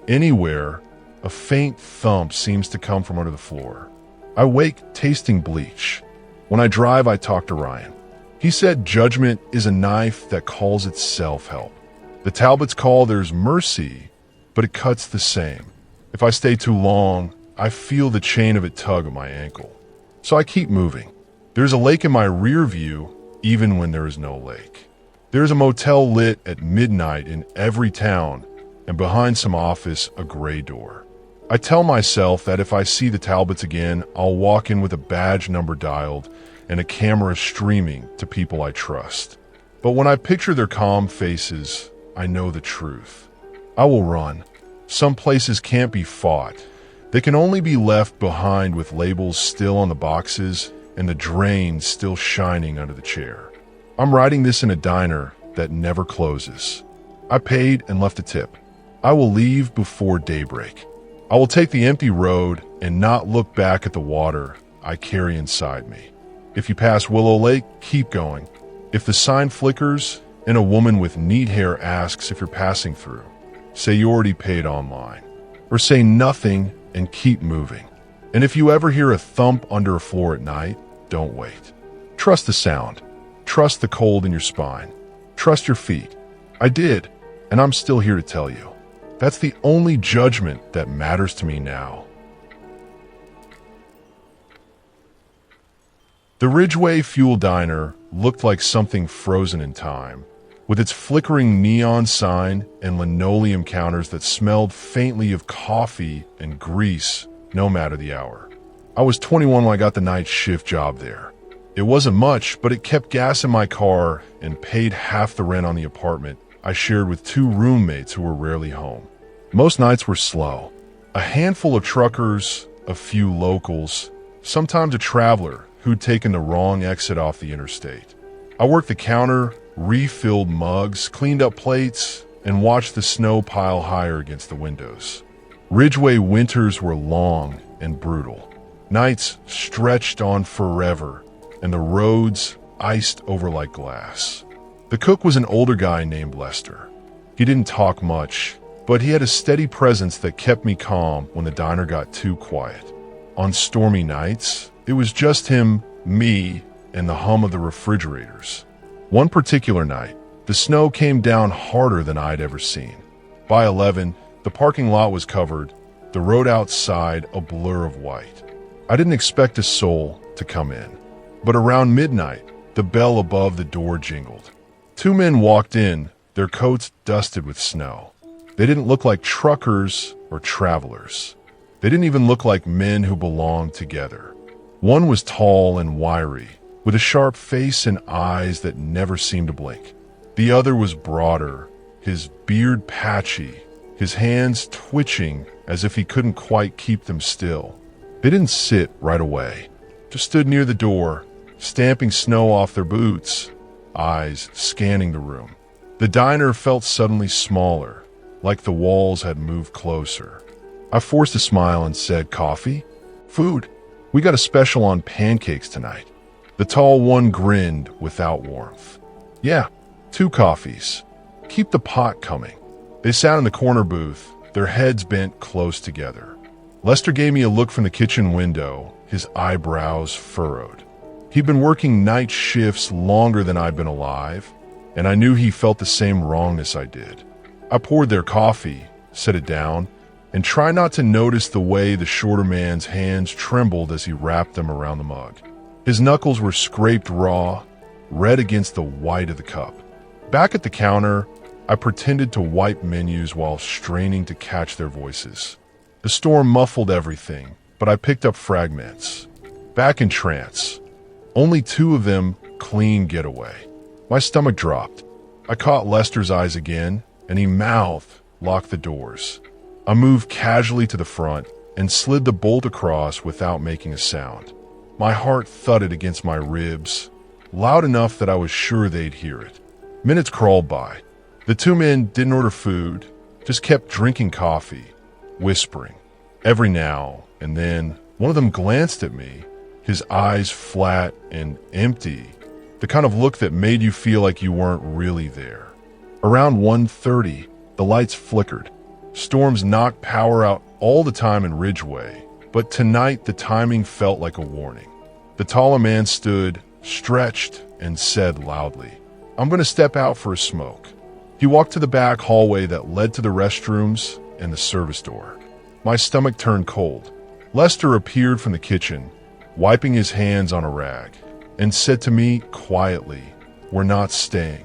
anywhere, a faint thump seems to come from under the floor. I wake tasting bleach. When I drive, I talk to Ryan. He said judgment is a knife that calls itself help. The Talbots call theirs mercy, but it cuts the same. If I stay too long, I feel the chain of it tug at my ankle. So I keep moving. There's a lake in my rear view, even when there is no lake. There's a motel lit at midnight in every town, and behind some office, a gray door. I tell myself that if I see the Talbots again, I'll walk in with a badge number dialed and a camera streaming to people I trust. But when I picture their calm faces, I know the truth. I will run. Some places can't be fought. They can only be left behind with labels still on the boxes and the drain still shining under the chair. I'm writing this in a diner that never closes. I paid and left a tip. I will leave before daybreak. I will take the empty road and not look back at the water I carry inside me. If you pass Willow Lake, keep going. If the sign flickers and a woman with neat hair asks if you're passing through, say you already paid online. Or say nothing and keep moving. And if you ever hear a thump under a floor at night, don't wait. Trust the sound. Trust the cold in your spine. Trust your feet. I did, and I'm still here to tell you. That's the only judgment that matters to me now. The Ridgeway Fuel Diner looked like something frozen in time, with its flickering neon sign and linoleum counters that smelled faintly of coffee and grease, no matter the hour. I was 21 when I got the night shift job there. It wasn't much, but it kept gas in my car and paid half the rent on the apartment I shared with 2 roommates who were rarely home. Most nights were slow. A handful of truckers, a few locals, sometimes a traveler who'd taken the wrong exit off the interstate. I worked the counter, refilled mugs, cleaned up plates, and watched the snow pile higher against the windows. Ridgeway winters were long and brutal. Nights stretched on forever, and the roads iced over like glass. The cook was an older guy named Lester. He didn't talk much, but he had a steady presence that kept me calm when the diner got too quiet. On stormy nights, it was just him, me, and the hum of the refrigerators. One particular night, the snow came down harder than I'd ever seen. By 11, the parking lot was covered, the road outside a blur of white. I didn't expect a soul to come in, but around midnight, the bell above the door jingled. 2 men walked in, their coats dusted with snow. They didn't look like truckers or travelers. They didn't even look like men who belonged together. One was tall and wiry, with a sharp face and eyes that never seemed to blink. The other was broader, his beard patchy, his hands twitching as if he couldn't quite keep them still. They didn't sit right away, just stood near the door, stamping snow off their boots, eyes scanning the room. The diner felt suddenly smaller, like the walls had moved closer. I forced a smile and said, "Coffee? Food? We got a special on pancakes tonight." The tall one grinned without warmth. "Yeah, 2 coffees. Keep the pot coming." They sat in the corner booth, their heads bent close together. Lester gave me a look from the kitchen window, his eyebrows furrowed. He'd been working night shifts longer than I'd been alive, and I knew he felt the same wrongness I did. I poured their coffee, set it down, and tried not to notice the way the shorter man's hands trembled as he wrapped them around the mug. His knuckles were scraped raw, red against the white of the cup. Back at the counter, I pretended to wipe menus while straining to catch their voices. The storm muffled everything, but I picked up fragments. Back in trance. Only 2 of them clean getaway. My stomach dropped. I caught Lester's eyes again, and he mouthed, "Lock the doors." I moved casually to the front and slid the bolt across without making a sound. My heart thudded against my ribs, loud enough that I was sure they'd hear it. Minutes crawled by. The 2 men didn't order food, just kept drinking coffee, whispering. Every now and then, one of them glanced at me, his eyes flat and empty, the kind of look that made you feel like you weren't really there. Around 1:30, the lights flickered. Storms knocked power out all the time in Ridgeway, but tonight the timing felt like a warning. The taller man stood, stretched, and said loudly, "I'm going to step out for a smoke." He walked to the back hallway that led to the restrooms and the service door. My stomach turned cold. Lester appeared from the kitchen, wiping his hands on a rag, and said to me quietly, "We're not staying."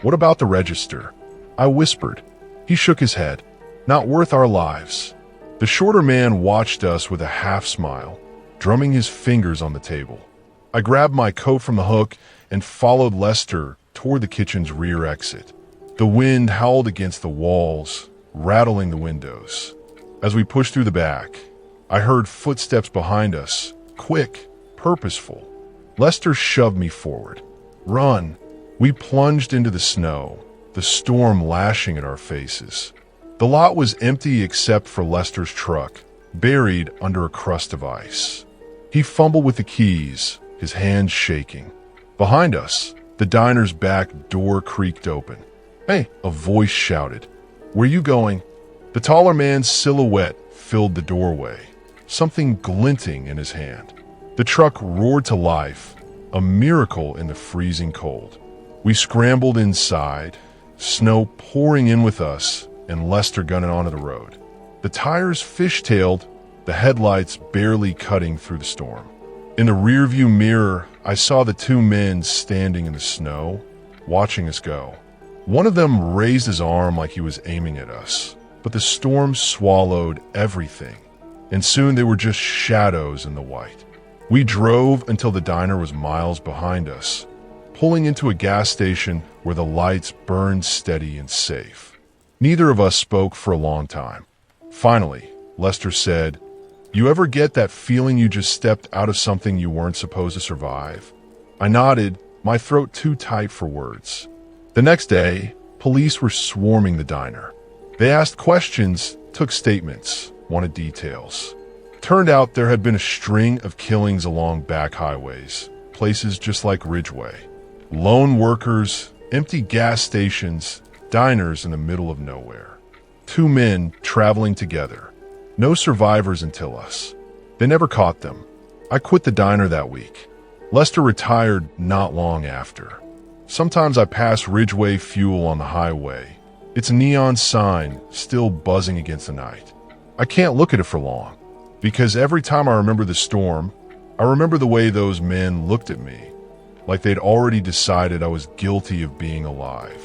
"What about the register?" I whispered. He shook his head. "Not worth our lives." The shorter man watched us with a half smile, drumming his fingers on the table. I grabbed my coat from the hook and followed Lester toward the kitchen's rear exit. The wind howled against the walls, rattling the windows. As we pushed through the back, I heard footsteps behind us, quick, purposeful. Lester shoved me forward. "Run!" We plunged into the snow, the storm lashing at our faces. The lot was empty except for Lester's truck, buried under a crust of ice. He fumbled with the keys, his hands shaking. Behind us, the diner's back door creaked open. "Hey," a voice shouted. "Where you going?" The taller man's silhouette filled the doorway, something glinting in his hand. The truck roared to life, a miracle in the freezing cold. We scrambled inside, snow pouring in with us, and Lester gunning onto the road. The tires fishtailed, the headlights barely cutting through the storm. In the rearview mirror, I saw the 2 men standing in the snow, watching us go. One of them raised his arm like he was aiming at us, but the storm swallowed everything, and soon they were just shadows in the white. We drove until the diner was miles behind us, pulling into a gas station where the lights burned steady and safe. Neither of us spoke for a long time. Finally, Lester said, "You ever get that feeling you just stepped out of something you weren't supposed to survive?" I nodded, my throat too tight for words. The next day, police were swarming the diner. They asked questions, took statements, wanted details. Turned out there had been a string of killings along back highways, places just like Ridgeway. Lone workers, empty gas stations, diners in the middle of nowhere. 2 men traveling together. No survivors until us. They never caught them. I quit the diner that week. Lester retired not long after. Sometimes I pass Ridgeway Fuel on the highway. Its neon sign still buzzing against the night. I can't look at it for long, because every time I remember the storm, I remember the way those men looked at me, like they'd already decided I was guilty of being alive.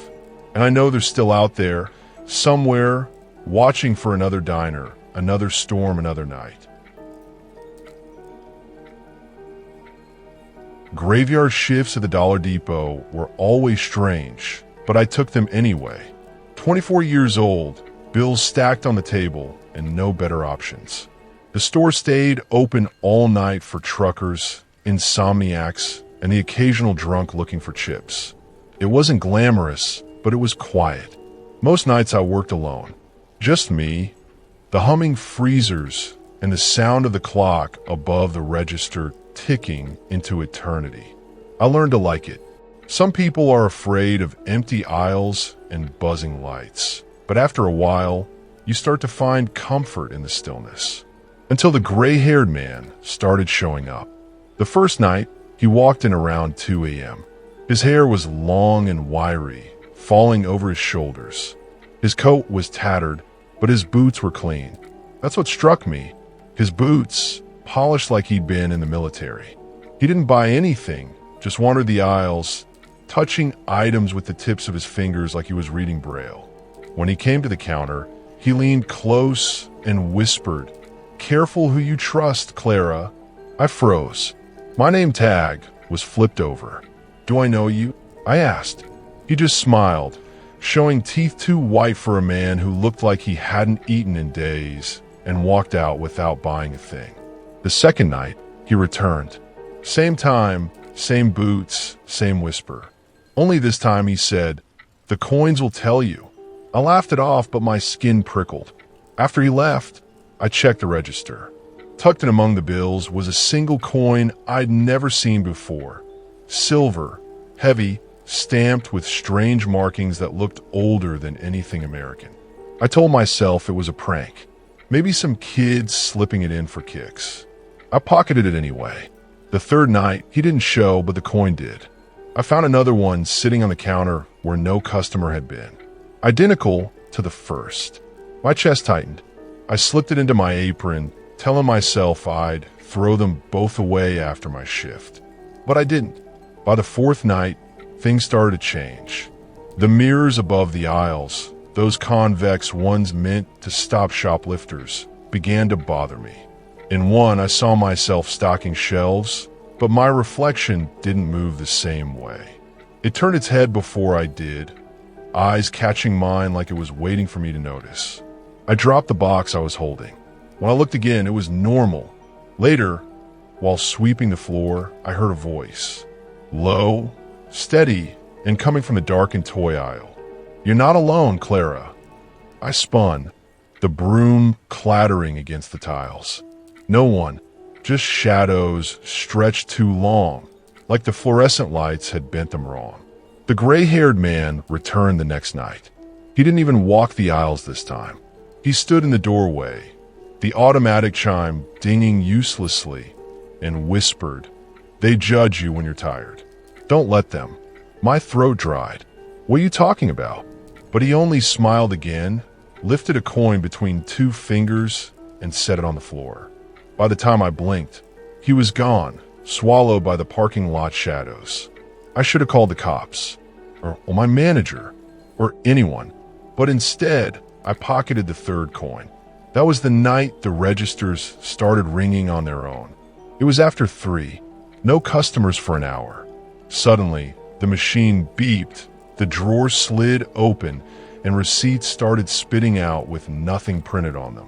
And I know they're still out there, somewhere, watching for another diner, another storm, another night. Graveyard shifts at the Dollar Depot were always strange, but I took them anyway. 24 years old, bills stacked on the table, and no better options. The store stayed open all night for truckers, insomniacs, and the occasional drunk looking for chips. It wasn't glamorous, but it was quiet. Most nights I worked alone. Just me, the humming freezers, and the sound of the clock above the register ticking into eternity. I learned to like it. Some people are afraid of empty aisles and buzzing lights, but after a while, you start to find comfort in the stillness. Until the gray-haired man started showing up. The first night, he walked in around 2 a.m. His hair was long and wiry, falling over his shoulders. His coat was tattered, but his boots were clean. That's what struck me. His boots, polished like he'd been in the military. He didn't buy anything, just wandered the aisles, touching items with the tips of his fingers like he was reading Braille. When he came to the counter, he leaned close and whispered, "Careful who you trust, Clara." I froze. My name tag was flipped over. "Do I know you?" I asked. He just smiled, showing teeth too white for a man who looked like he hadn't eaten in days, and walked out without buying a thing. The second night, he returned. Same time, same boots, same whisper. Only this time he said, "The coins will tell you." I laughed it off, but my skin prickled. After he left, I checked the register. Tucked in among the bills was a single coin I'd never seen before. Silver, heavy, stamped with strange markings that looked older than anything American. I told myself it was a prank. Maybe some kids slipping it in for kicks. I pocketed it anyway. The third night, he didn't show, but the coin did. I found another one sitting on the counter where no customer had been. Identical to the first. My chest tightened. I slipped it into my apron, telling myself I'd throw them both away after my shift. But I didn't. By the fourth night, things started to change. The mirrors above the aisles, those convex ones meant to stop shoplifters, began to bother me. In one, I saw myself stocking shelves, but my reflection didn't move the same way. It turned its head before I did, eyes catching mine like it was waiting for me to notice. I dropped the box I was holding. When I looked again, it was normal. Later, while sweeping the floor, I heard a voice. Low, steady, and coming from the darkened toy aisle. "You're not alone, Clara." I spun, the broom clattering against the tiles. No one, just shadows stretched too long, like the fluorescent lights had bent them wrong. The gray-haired man returned the next night. He didn't even walk the aisles this time. He stood in the doorway, the automatic chime dinging uselessly, and whispered, "They judge you when you're tired. Don't let them." My throat dried. "What are you talking about?" But he only smiled again, lifted a coin between two fingers, and set it on the floor. By the time I blinked, he was gone, swallowed by the parking lot shadows. I should have called the cops, or my manager, or anyone, but instead, I pocketed the third coin. That was the night the registers started ringing on their own. It was after 3, no customers for an hour. Suddenly, the machine beeped, the drawer slid open, and receipts started spitting out with nothing printed on them.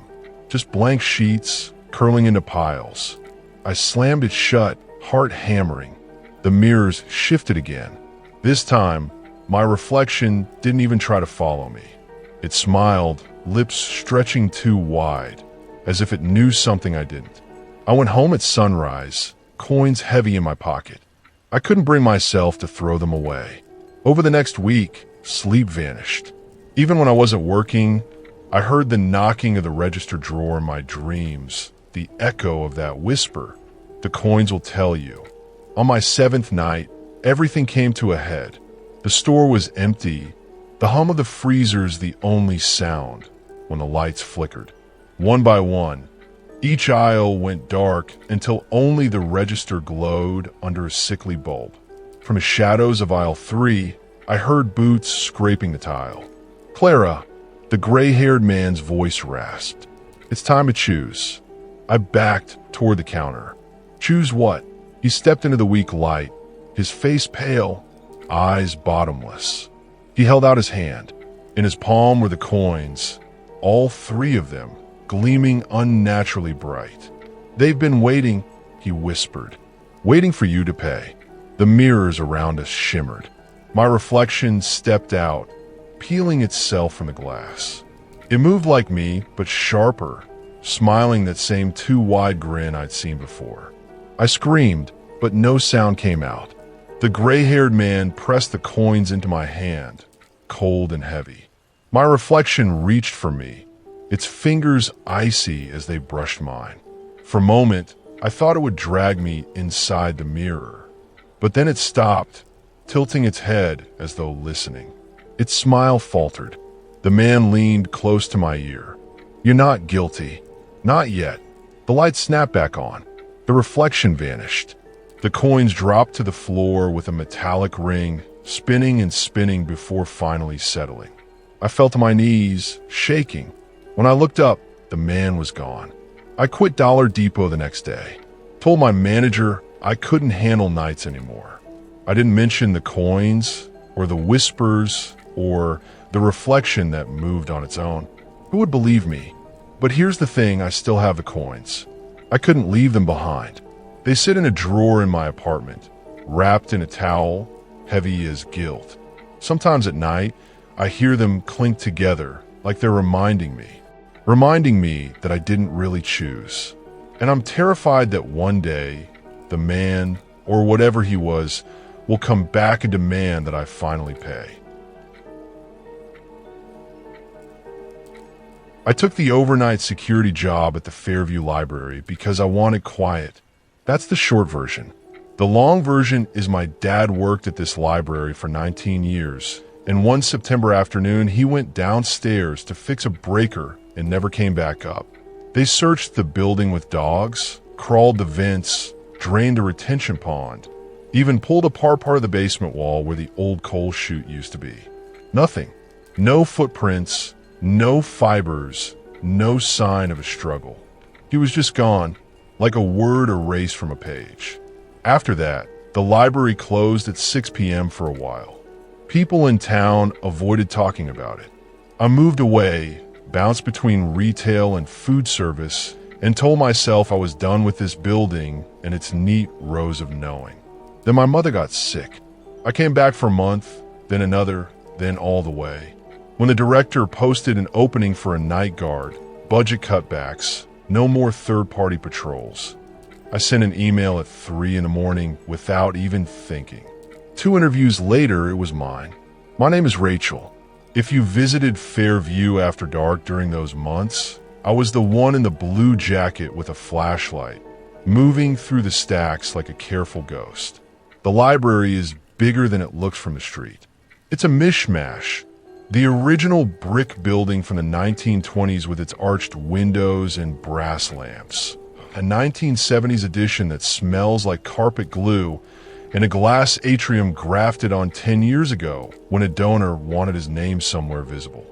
Just blank sheets, curling into piles. I slammed it shut, heart hammering. The mirrors shifted again. This time, my reflection didn't even try to follow me. It smiled, lips stretching too wide, as if it knew something I didn't. I went home at sunrise, coins heavy in my pocket. I couldn't bring myself to throw them away. Over the next week, sleep vanished. Even when I wasn't working, I heard the knocking of the register drawer in my dreams, the echo of that whisper, "The coins will tell you." On my 7th night, everything came to a head. The store was empty, the hum of the freezers the only sound, when the lights flickered. One by one, each aisle went dark until only the register glowed under a sickly bulb. From the shadows of aisle 3, I heard boots scraping the tile. "Clara, The gray-haired man's voice rasped. "It's time to choose." I backed toward the counter. "Choose what?" He stepped into the weak light, his face pale, eyes bottomless. He held out his hand. In his palm were the coins, all three of them, gleaming unnaturally bright. "They've been waiting," he whispered, "waiting for you to pay." The mirrors around us shimmered. My reflection stepped out, peeling itself from the glass. It moved like me, but sharper, smiling that same too-wide grin I'd seen before. I screamed, but no sound came out. The gray-haired man pressed the coins into my hand, cold and heavy. My reflection reached for me, its fingers icy as they brushed mine. For a moment, I thought it would drag me inside the mirror. But then it stopped, tilting its head as though listening. Its smile faltered. The man leaned close to my ear. "You're not guilty." "Not yet." The light snapped back on. The reflection vanished. The coins dropped to the floor with a metallic ring, spinning and spinning before finally settling. I fell to my knees, shaking. When I looked up, the man was gone. I quit Dollar Depot the next day. Told my manager I couldn't handle nights anymore. I didn't mention the coins, or the whispers, or the reflection that moved on its own. Who would believe me? But here's the thing, I still have the coins. I couldn't leave them behind. They sit in a drawer in my apartment, wrapped in a towel, heavy as guilt. Sometimes at night, I hear them clink together, like they're reminding me that I didn't really choose. And I'm terrified that one day, the man, or whatever he was, will come back and demand that I finally pay. I took the overnight security job at the Fairview Library because I wanted quiet. That's the short version. The long version is my dad worked at this library for 19 years, and one September afternoon he went downstairs to fix a breaker and never came back up. They searched the building with dogs, crawled the vents, drained the retention pond, even pulled apart part of the basement wall where the old coal chute used to be. Nothing. No footprints, no fibers, no sign of a struggle. He was just gone, like a word erased from a page. After that, the library closed at 6 p.m. for a while. People in town avoided talking about it. I moved away, bounced between retail and food service, and told myself I was done with this building and its neat rows of knowing. Then my mother got sick. I came back for a month, then another, then all the way. When the director posted an opening for a night guard, budget cutbacks, no more third-party patrols. I sent an email at 3 a.m. without even thinking. 2 interviews later, it was mine. My name is Rachel. If you visited Fairview after dark during those months, I was the one in the blue jacket with a flashlight, moving through the stacks like a careful ghost. The library is bigger than it looks from the street. It's a mishmash. The original brick building from the 1920s with its arched windows and brass lamps. A 1970s edition that smells like carpet glue, and a glass atrium grafted on 10 years ago when a donor wanted his name somewhere visible.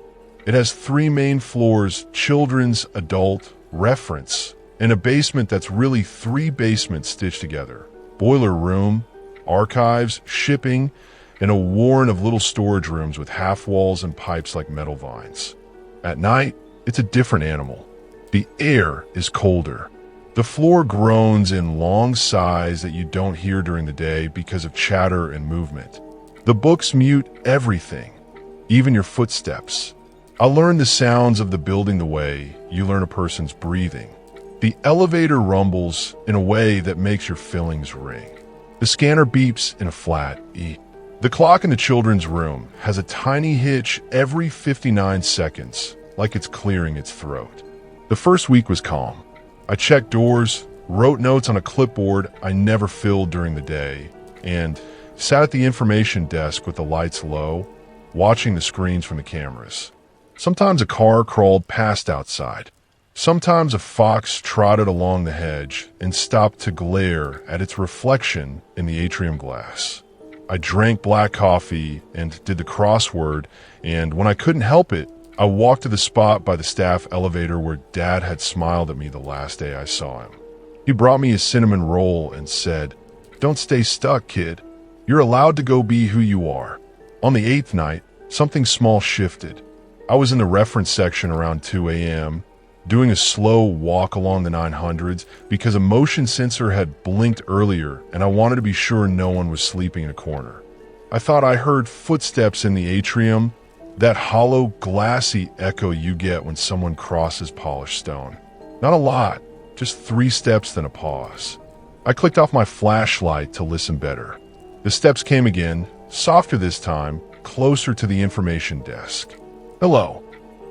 It has 3 main floors, children's, adult, reference, and a basement that's really 3 basements stitched together. Boiler room, archives, shipping, and a warren of little storage rooms with half walls and pipes like metal vines. At night, it's a different animal. The air is colder. The floor groans in long sighs that you don't hear during the day because of chatter and movement. The books mute everything, even your footsteps. I learned the sounds of the building the way you learn a person's breathing. The elevator rumbles in a way that makes your fillings ring. The scanner beeps in a flat E. The clock in the children's room has a tiny hitch every 59 seconds, like it's clearing its throat. The first week was calm. I checked doors, wrote notes on a clipboard I never filled during the day, and sat at the information desk with the lights low, watching the screens from the cameras. Sometimes a car crawled past outside. Sometimes a fox trotted along the hedge and stopped to glare at its reflection in the atrium glass. I drank black coffee and did the crossword, and when I couldn't help it, I walked to the spot by the staff elevator where Dad had smiled at me the last day I saw him. He brought me a cinnamon roll and said, "Don't stay stuck, kid. You're allowed to go be who you are." On the 8th night, something small shifted. I was in the reference section around 2 a.m., doing a slow walk along the 900s because a motion sensor had blinked earlier and I wanted to be sure no one was sleeping in a corner. I thought I heard footsteps in the atrium, that hollow, glassy echo you get when someone crosses polished stone. Not a lot, just 3 steps, then a pause. I clicked off my flashlight to listen better. The steps came again, softer this time, closer to the information desk. "Hello,"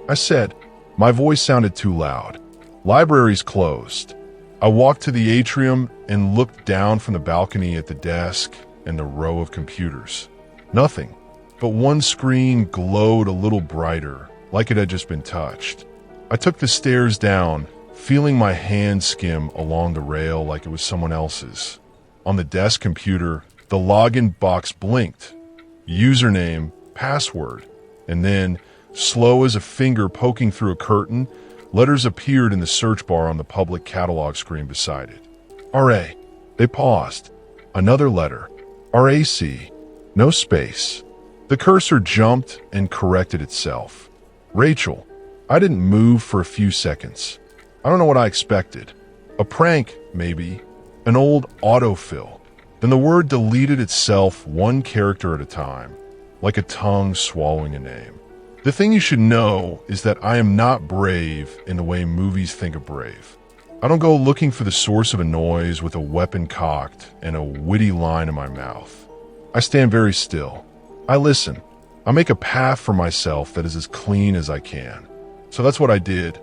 I said. My voice sounded too loud. "Library's closed." I walked to the atrium and looked down from the balcony at the desk and the row of computers. Nothing, but one screen glowed a little brighter, like it had just been touched. I took the stairs down, feeling my hand skim along the rail like it was someone else's. On the desk computer, the login box blinked. Username, password, and then, slow as a finger poking through a curtain, letters appeared in the search bar on the public catalog screen beside it. RA. They paused. Another letter. RAC. No space. The cursor jumped and corrected itself. Rachel. I didn't move for a few seconds. I don't know what I expected. A prank, maybe. An old autofill. Then the word deleted itself one character at a time, like a tongue swallowing a name. The thing you should know is that I am not brave in the way movies think of brave. I don't go looking for the source of a noise with a weapon cocked and a witty line in my mouth. I stand very still. I listen. I make a path for myself that is as clean as I can. So that's what I did.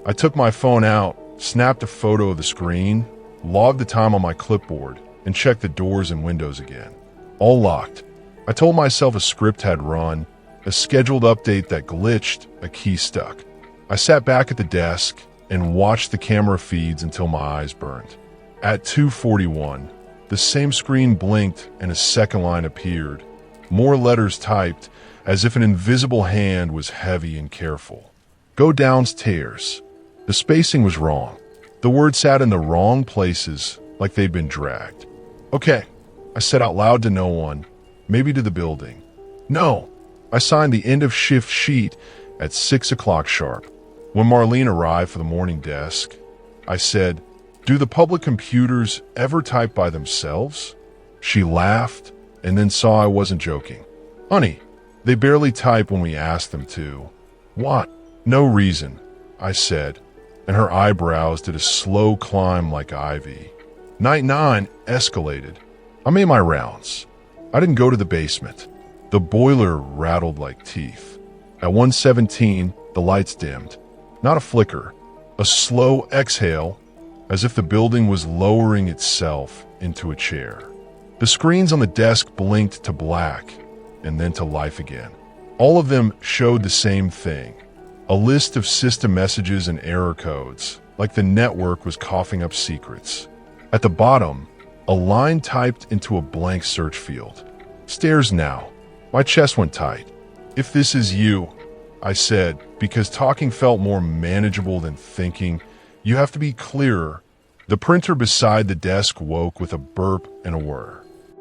I took my phone out, snapped a photo of the screen, logged the time on my clipboard, and checked the doors and windows again. All locked. I told myself a script had run, a scheduled update that glitched, a key stuck. I sat back at the desk and watched the camera feeds until my eyes burned. At 2:41, the same screen blinked and a second line appeared. More letters typed, as if an invisible hand was heavy and careful. Go downstairs. The spacing was wrong. The words sat in the wrong places, like they'd been dragged. Okay, I said out loud to no one, maybe to the building. No, I signed the end of shift sheet at 6 o'clock sharp. When Marlene arrived for the morning desk, I said, "Do the public computers ever type by themselves?" She laughed and then saw I wasn't joking. "Honey, they barely type when we ask them to." "What?" "No reason," I said, and her eyebrows did a slow climb like ivy. Night 9 escalated. I made my rounds. I didn't go to the basement. The boiler rattled like teeth. At 1:17, the lights dimmed. Not a flicker, a slow exhale, as if the building was lowering itself into a chair. The screens on the desk blinked to black and then to life again. All of them showed the same thing, a list of system messages and error codes, like the network was coughing up secrets. At the bottom, a line typed into a blank search field. "Stairs now." My chest went tight. "If this is you," I said, because talking felt more manageable than thinking. "You have to be clearer." The printer beside the desk woke with a burp and a whir.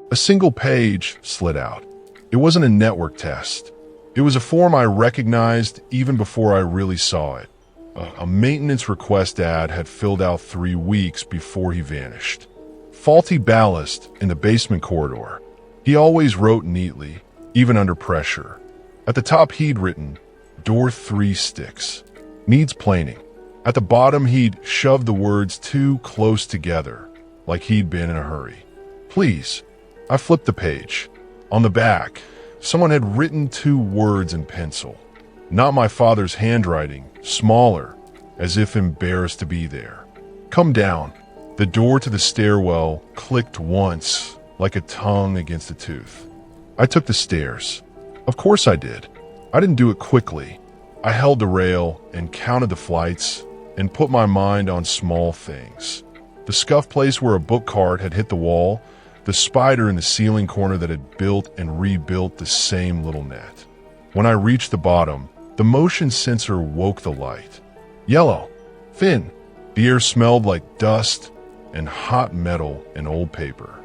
A single page slid out. It wasn't a network test. It was a form I recognized even before I really saw it. A maintenance request ad had filled out 3 weeks before he vanished. Faulty ballast in the basement corridor. He always wrote neatly, even under pressure. At the top he'd written, "Door 3 sticks. Needs planing." At the bottom he'd shoved the words too close together, like he'd been in a hurry. "Please." I flipped the page. On the back, someone had written 2 words in pencil. Not my father's handwriting, smaller, as if embarrassed to be there. "Come down." The door to the stairwell clicked once, like a tongue against a tooth. I took the stairs. Of course I did. I didn't do it quickly. I held the rail and counted the flights and put my mind on small things. The scuff place where a book cart had hit the wall, the spider in the ceiling corner that had built and rebuilt the same little net. When I reached the bottom, The motion sensor woke the light. Yellow. Thin. The air smelled like dust and hot metal and old paper.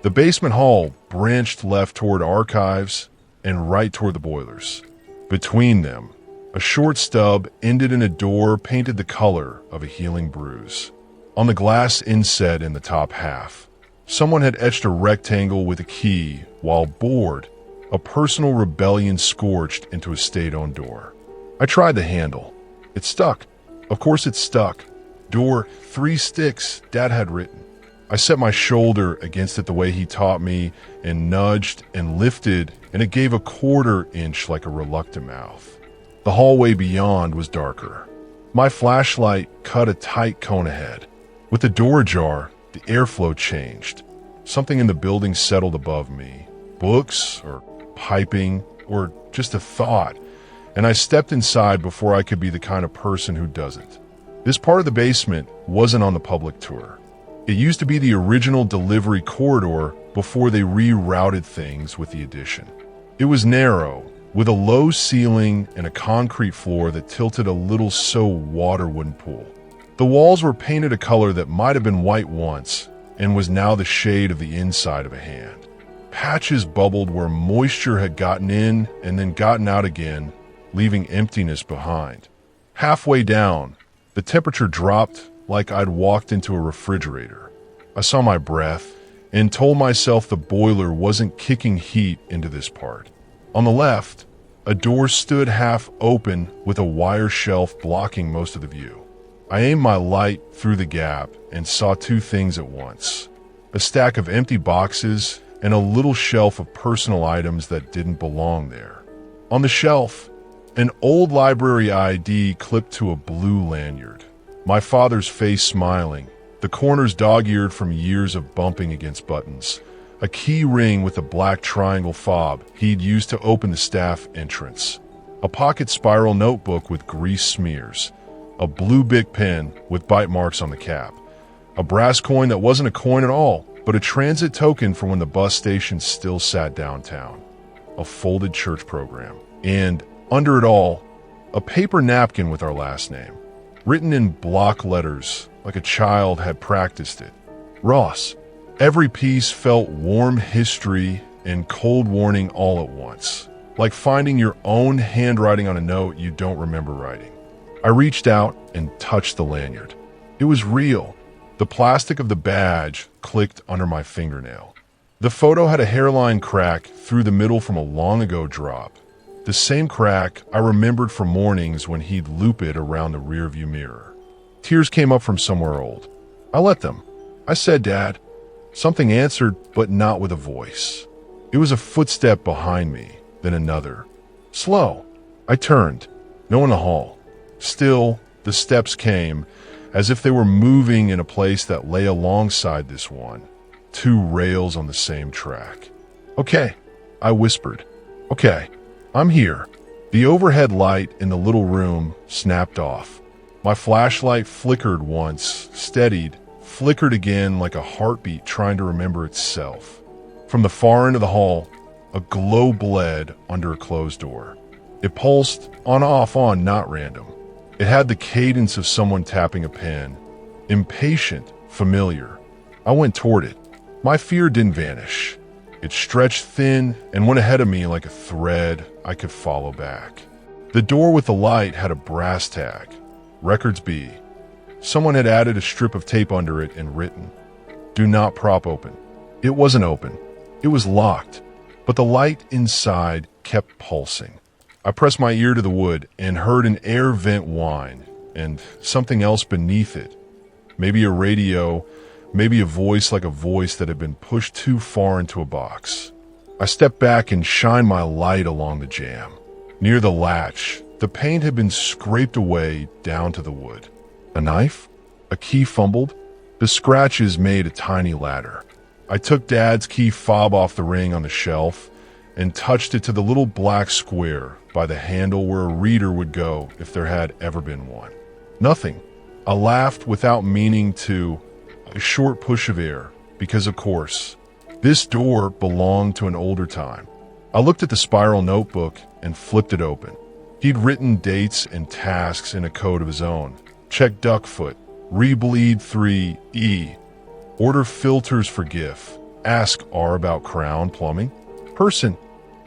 The basement hall branched left toward archives and right toward the boilers. Between them, a short stub ended in a door painted the color of a healing bruise. On the glass inset in the top half, someone had etched a rectangle with a key, while bored, a personal rebellion scorched into a state-owned door. I tried the handle. It stuck. Of course it stuck. Door, 3 sticks, Dad had written. I set my shoulder against it the way he taught me and nudged and lifted, and it gave a 1/4 inch like a reluctant mouth. The hallway beyond was darker. My flashlight cut a tight cone ahead. With the door ajar, the airflow changed. Something in the building settled above me. Books, or piping, or just a thought. And I stepped inside before I could be the kind of person who doesn't. This part of the basement wasn't on the public tour. It used to be the original delivery corridor before they rerouted things with the addition. It was narrow, with a low ceiling and a concrete floor that tilted a little so water wouldn't pool. The walls were painted a color that might have been white once and was now the shade of the inside of a hand. Patches bubbled where moisture had gotten in and then gotten out again, leaving emptiness behind. Halfway down, the temperature dropped like I'd walked into a refrigerator. I saw my breath and told myself the boiler wasn't kicking heat into this part. On the left, a door stood half open with a wire shelf blocking most of the view. I aimed my light through the gap and saw 2 things at once: a stack of empty boxes and a little shelf of personal items that didn't belong there. On the shelf, an old library ID clipped to a blue lanyard. My father's face smiling, the corners dog-eared from years of bumping against buttons. A key ring with a black triangle fob he'd used to open the staff entrance. A pocket spiral notebook with grease smears. A blue Bic pen with bite marks on the cap. A brass coin that wasn't a coin at all, but a transit token for when the bus station still sat downtown. A folded church program. And, under it all, a paper napkin with our last name, written in block letters like a child had practiced it. Ross. Every piece felt warm history and cold warning all at once, like finding your own handwriting on a note you don't remember writing. I reached out and touched the lanyard. It was real. The plastic of the badge clicked under my fingernail. The photo had a hairline crack through the middle from a long ago drop. The same crack I remembered from mornings when he'd loop it around the rearview mirror. Tears came up from somewhere old. I let them. I said, "Dad." Something answered, but not with a voice. It was a footstep behind me, then another. Slow. I turned. No one in the hall. Still, the steps came, as if they were moving in a place that lay alongside this one. 2 rails on the same track. "Okay," I whispered. "Okay, I'm here." The overhead light in the little room snapped off. My flashlight flickered once, steadied, flickered again like a heartbeat trying to remember itself. From the far end of the hall, a glow bled under a closed door. It pulsed, on, not random. It had the cadence of someone tapping a pen. Impatient, familiar. I went toward it. My fear didn't vanish. It stretched thin and went ahead of me like a thread I could follow back. The door with the light had a brass tag. Records B. Someone had added a strip of tape under it and written, "Do not prop open." It wasn't open. It was locked, but the light inside kept pulsing. I pressed my ear to the wood and heard an air vent whine, and something else beneath it. Maybe a radio, maybe a voice like a voice that had been pushed too far into a box. I stepped back and shined my light along the jamb. Near the latch, the paint had been scraped away down to the wood. A knife? A key fumbled? The scratches made a tiny ladder. I took Dad's key fob off the ring on the shelf and touched it to the little black square by the handle where a reader would go if there had ever been one. Nothing. I laughed without meaning to, a short push of air, because of course, this door belonged to an older time. I looked at the spiral notebook and flipped it open. He'd written dates and tasks in a code of his own. Check duckfoot, rebleed 3E, order filters for GIF, ask R about crown plumbing. Person.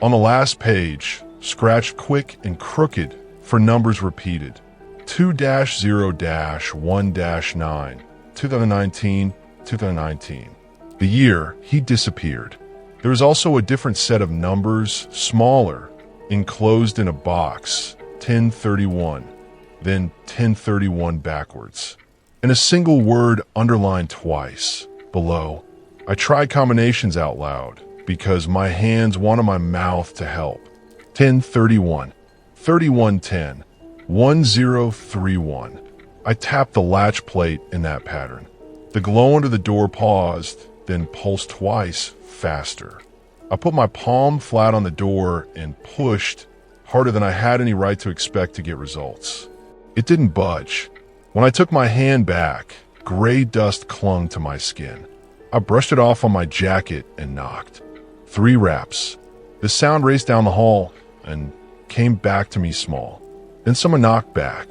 On the last page, scratched quick and crooked for numbers repeated. 2-0-1-9, 2019. The year, he disappeared. There was also a different set of numbers, smaller, enclosed in a box, 1031, then 1031 backwards. And a single word underlined twice, below. I tried combinations out loud, because my hands wanted my mouth to help. 1031, 3110, 1031. I tapped the latch plate in that pattern. The glow under the door paused, then pulsed twice, faster. I put my palm flat on the door and pushed harder than I had any right to expect to get results. It didn't budge. When I took my hand back, gray dust clung to my skin. I brushed it off on my jacket and knocked. 3 raps. The sound raced down the hall and came back to me small. Then someone knocked back.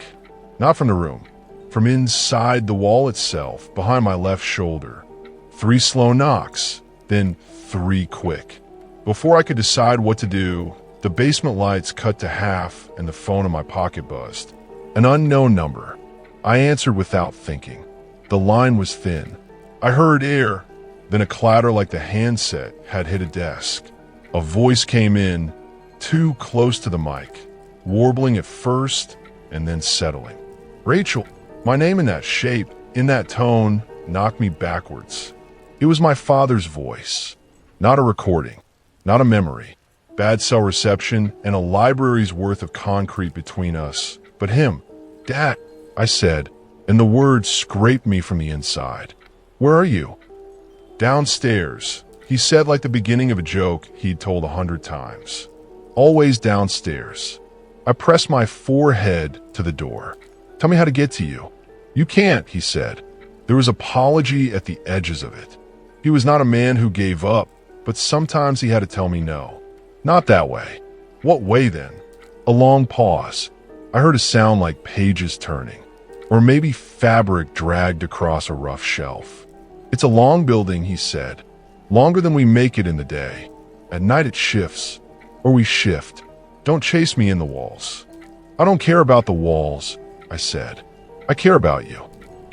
Not from the room. From inside the wall itself, behind my left shoulder. 3 slow knocks, then 3 quick. Before I could decide what to do, the basement lights cut to half and the phone in my pocket buzzed. An unknown number. I answered without thinking. The line was thin. I heard air, then a clatter like the handset had hit a desk. A voice came in, too close to the mic, warbling at first and then settling. Rachel, my name in that shape, in that tone, knocked me backwards. It was my father's voice. Not a recording, not a memory. Bad cell reception and a library's worth of concrete between us. But him. Dad, I said, and the words scraped me from the inside. Where are you? Downstairs, he said like the beginning of a joke he'd told 100 times. Always downstairs. I pressed my forehead to the door. Tell me how to get to you. You can't, he said. There was apology at the edges of it. He was not a man who gave up, but sometimes he had to tell me no. Not that way. What way then? A long pause. I heard a sound like pages turning, or maybe fabric dragged across a rough shelf. It's a long building, he said. Longer than we make it in the day. At night it shifts, or we shift. Don't chase me in the walls. I don't care about the walls, I said. I care about you.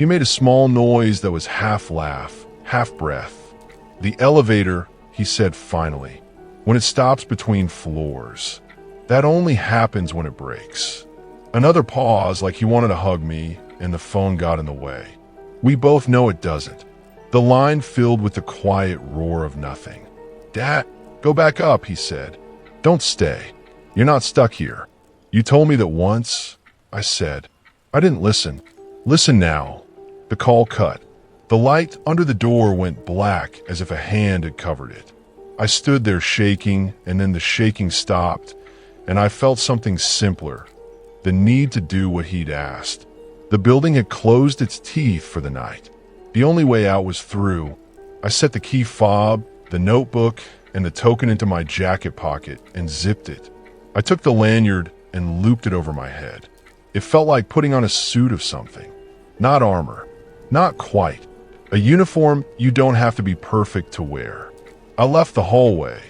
He made a small noise that was half laugh, half breath. The elevator, he said finally, when it stops between floors. That only happens when it breaks. Another pause like he wanted to hug me, and the phone got in the way. We both know it doesn't. The line filled with the quiet roar of nothing. Dad, go back up, he said. Don't stay. You're not stuck here. You told me that once, I said. I didn't listen. Listen now. The call cut. The light under the door went black as if a hand had covered it. I stood there shaking, and then the shaking stopped, and I felt something simpler. The need to do what he'd asked. The building had closed its teeth for the night. The only way out was through. I set the key fob, the notebook, and the token into my jacket pocket and zipped it. I took the lanyard and looped it over my head. It felt like putting on a suit of something. Not armor. Not quite. A uniform you don't have to be perfect to wear. I left the hallway,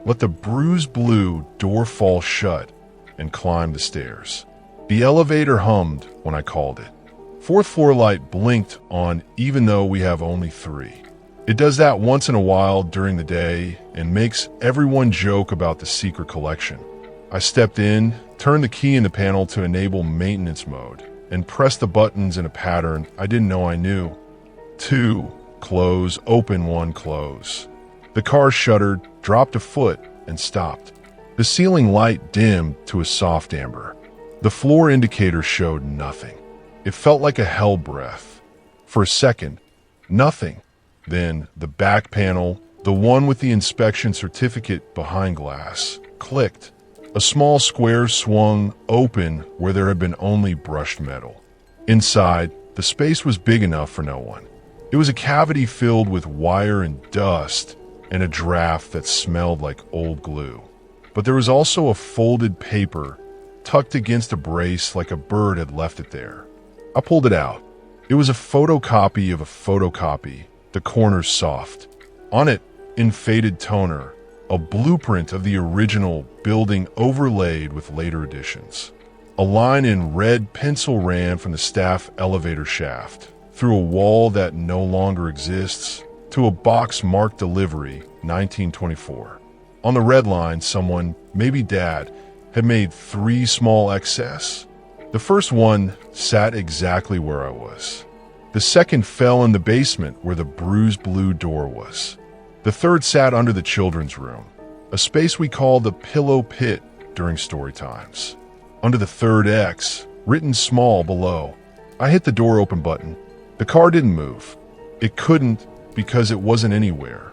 let the bruised blue door fall shut, and climbed the stairs. The elevator hummed when I called it. 4th floor light blinked on even though we have only 3. It does that once in a while during the day and makes everyone joke about the secret collection. I stepped in, turned the key in the panel to enable maintenance mode, and pressed the buttons in a pattern I didn't know I knew. 2, close, open, 1, close. The car shuddered, dropped a foot, and stopped. The ceiling light dimmed to a soft amber. The floor indicator showed nothing. It felt like a hell breath. For a second, nothing. Then the back panel, the one with the inspection certificate behind glass, clicked. A small square swung open where there had been only brushed metal. Inside, the space was big enough for no one. It was a cavity filled with wire and dust and a draft that smelled like old glue. But there was also a folded paper tucked against a brace like a bird had left it there. I pulled it out. It was a photocopy of a photocopy, the corners soft. On it, in faded toner, a blueprint of the original building overlaid with later additions. A line in red pencil ran from the staff elevator shaft, through a wall that no longer exists, to a box marked delivery, 1924. On the red line, someone, maybe Dad, had made 3 small XS. The first one sat exactly where I was. The second fell in the basement where the bruised blue door was. The third sat under the children's room, a space we call the pillow pit during story times. Under the third X, written small below, I hit the door open button. The car didn't move. It couldn't because it wasn't anywhere.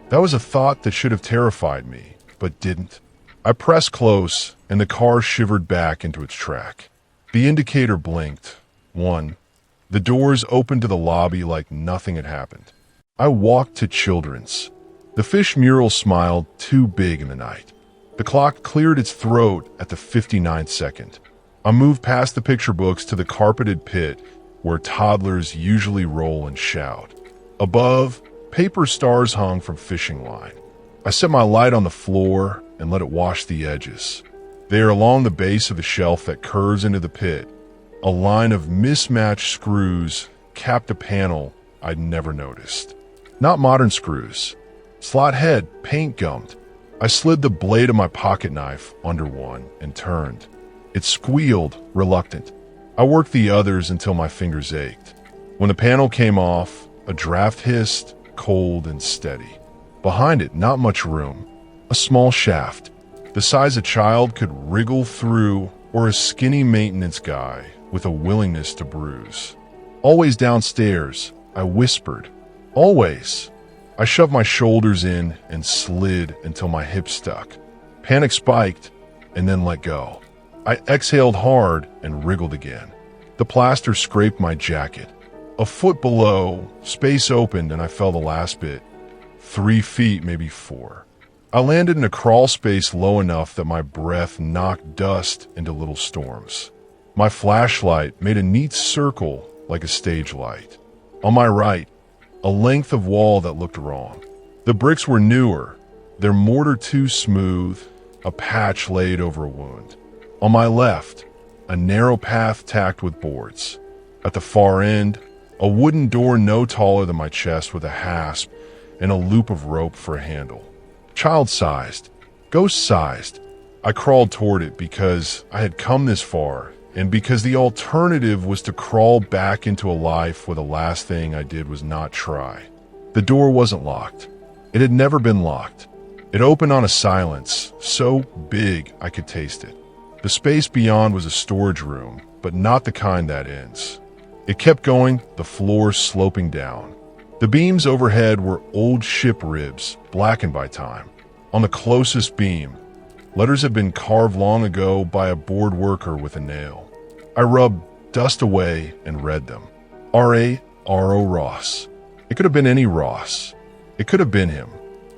That was a thought that should have terrified me, but didn't. I pressed close, and the car shivered back into its track. The indicator blinked. 1. The doors opened to the lobby like nothing had happened. I walked to children's. The fish mural smiled too big in the night. The clock cleared its throat at the 59th second. I moved past the picture books to the carpeted pit where toddlers usually roll and shout. Above, paper stars hung from fishing line. I set my light on the floor and let it wash the edges. They are along the base of the shelf that curves into the pit. A line of mismatched screws capped a panel I'd never noticed. Not modern screws. Slot head, paint gummed. I slid the blade of my pocket knife under one and turned. It squealed, reluctant. I worked the others until my fingers ached. When the panel came off, a draft hissed, cold and steady. Behind it, not much room. A small shaft, the size a child could wriggle through, or a skinny maintenance guy with a willingness to bruise. Always downstairs, I whispered. Always. I shoved my shoulders in and slid until my hips stuck. Panic spiked and then let go. I exhaled hard and wriggled again. The plaster scraped my jacket. A foot below, space opened and I fell the last bit. 3 feet, maybe 4. I landed in a crawl space low enough that my breath knocked dust into little storms. My flashlight made a neat circle like a stage light. On my right, a length of wall that looked wrong. The bricks were newer, their mortar too smooth, a patch laid over a wound. On my left, a narrow path tacked with boards. At the far end, a wooden door no taller than my chest with a hasp and a loop of rope for a handle. Child-sized, ghost-sized. I crawled toward it because I had come this far, and because the alternative was to crawl back into a life where the last thing I did was not try. The door wasn't locked. It had never been locked. It opened on a silence, so big I could taste it. The space beyond was a storage room, but not the kind that ends. It kept going, the floor sloping down. The beams overhead were old ship ribs, blackened by time. On the closest beam, letters had been carved long ago by a board worker with a nail. I rubbed dust away and read them. R.A.R.O. Ross. It could have been any Ross. It could have been him.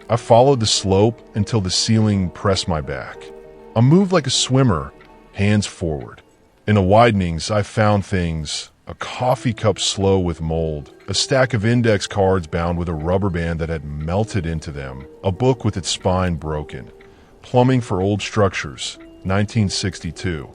I followed the slope until the ceiling pressed my back. I moved like a swimmer, hands forward. In the widenings, I found things: a coffee cup slow with mold, a stack of index cards bound with a rubber band that had melted into them, a book with its spine broken, Plumbing for Old Structures, 1962.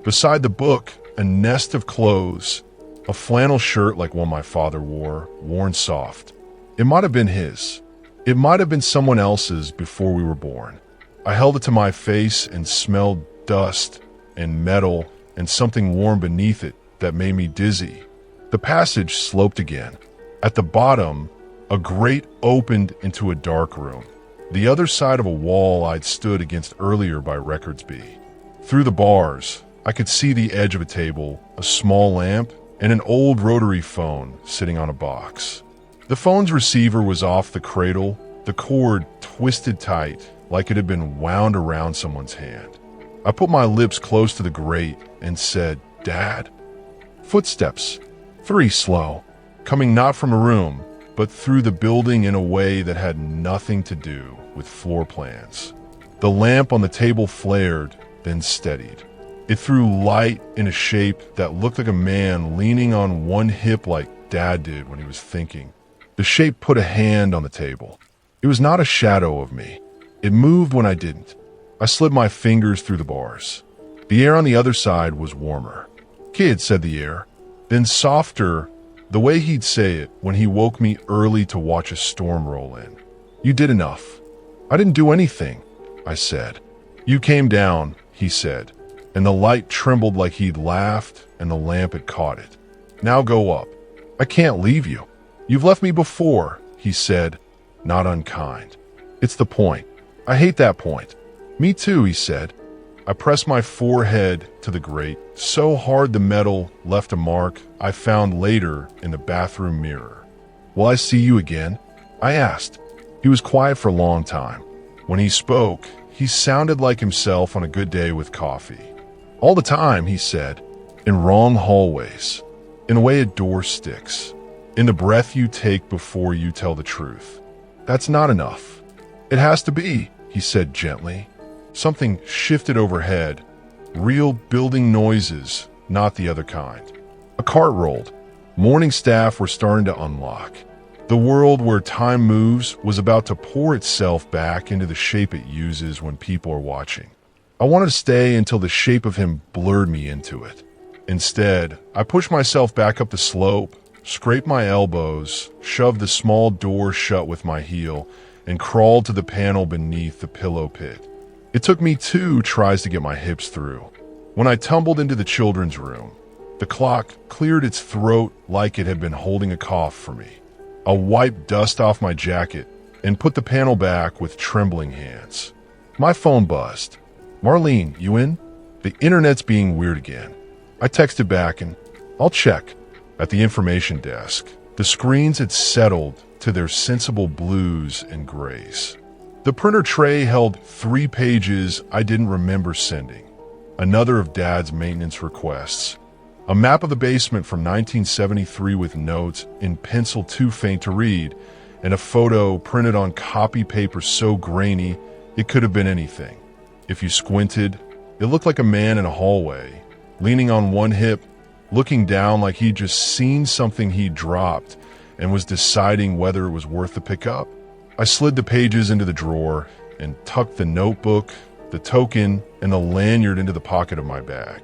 Beside the book, a nest of clothes, a flannel shirt like one my father wore, worn soft. It might have been his. It might have been someone else's before we were born. I held it to my face and smelled dust and metal and something warm beneath it that made me dizzy. The passage sloped again. At the bottom, a grate opened into a dark room, the other side of a wall I'd stood against earlier by Recordsby. Through the bars, I could see the edge of a table, a small lamp, and an old rotary phone sitting on a box. The phone's receiver was off the cradle, the cord twisted tight like it had been wound around someone's hand. I put my lips close to the grate and said, "Dad?" Footsteps, 3 slow, coming not from a room, but through the building in a way that had nothing to do with floor plans. The lamp on the table flared, then steadied. It threw light in a shape that looked like a man leaning on one hip like Dad did when he was thinking. The shape put a hand on the table. It was not a shadow of me. It moved when I didn't. I slid my fingers through the bars. The air on the other side was warmer. "Kid," said the air, then softer, the way he'd say it when he woke me early to watch a storm roll in. "You did enough." "I didn't do anything," I said. "You came down," he said, and the light trembled like he'd laughed and the lamp had caught it. "Now go up." "I can't leave you." "You've left me before," he said, not unkind. "It's the point. I hate that point." "Me too," he said. I pressed my forehead to the grate, so hard the metal left a mark I found later in the bathroom mirror. "Will I see you again?" I asked. He was quiet for a long time. When he spoke, he sounded like himself on a good day with coffee. "All the time," he said, "in wrong hallways, in the way a door sticks, in the breath you take before you tell the truth. That's not enough. It has to be," he said gently. Something shifted overhead, real building noises, not the other kind. A cart rolled. Morning staff were starting to unlock. The world where time moves was about to pour itself back into the shape it uses when people are watching. I wanted to stay until the shape of him blurred me into it. Instead, I pushed myself back up the slope, scraped my elbows, shoved the small door shut with my heel, and crawled to the panel beneath the pillow pit. It took me 2 tries to get my hips through. When I tumbled into the children's room, the clock cleared its throat like it had been holding a cough for me. I wiped dust off my jacket and put the panel back with trembling hands. My phone buzzed. "Marlene, you in?" The internet's being weird again. I texted back and, "I'll check." At the information desk, the screens had settled to their sensible blues and grays. The printer tray held 3 pages I didn't remember sending. Another of Dad's maintenance requests. A map of the basement from 1973 with notes in pencil too faint to read, and a photo printed on copy paper so grainy it could have been anything. If you squinted, it looked like a man in a hallway, leaning on one hip, looking down like he'd just seen something he'd dropped and was deciding whether it was worth the pickup. I slid the pages into the drawer and tucked the notebook, the token, and the lanyard into the pocket of my bag.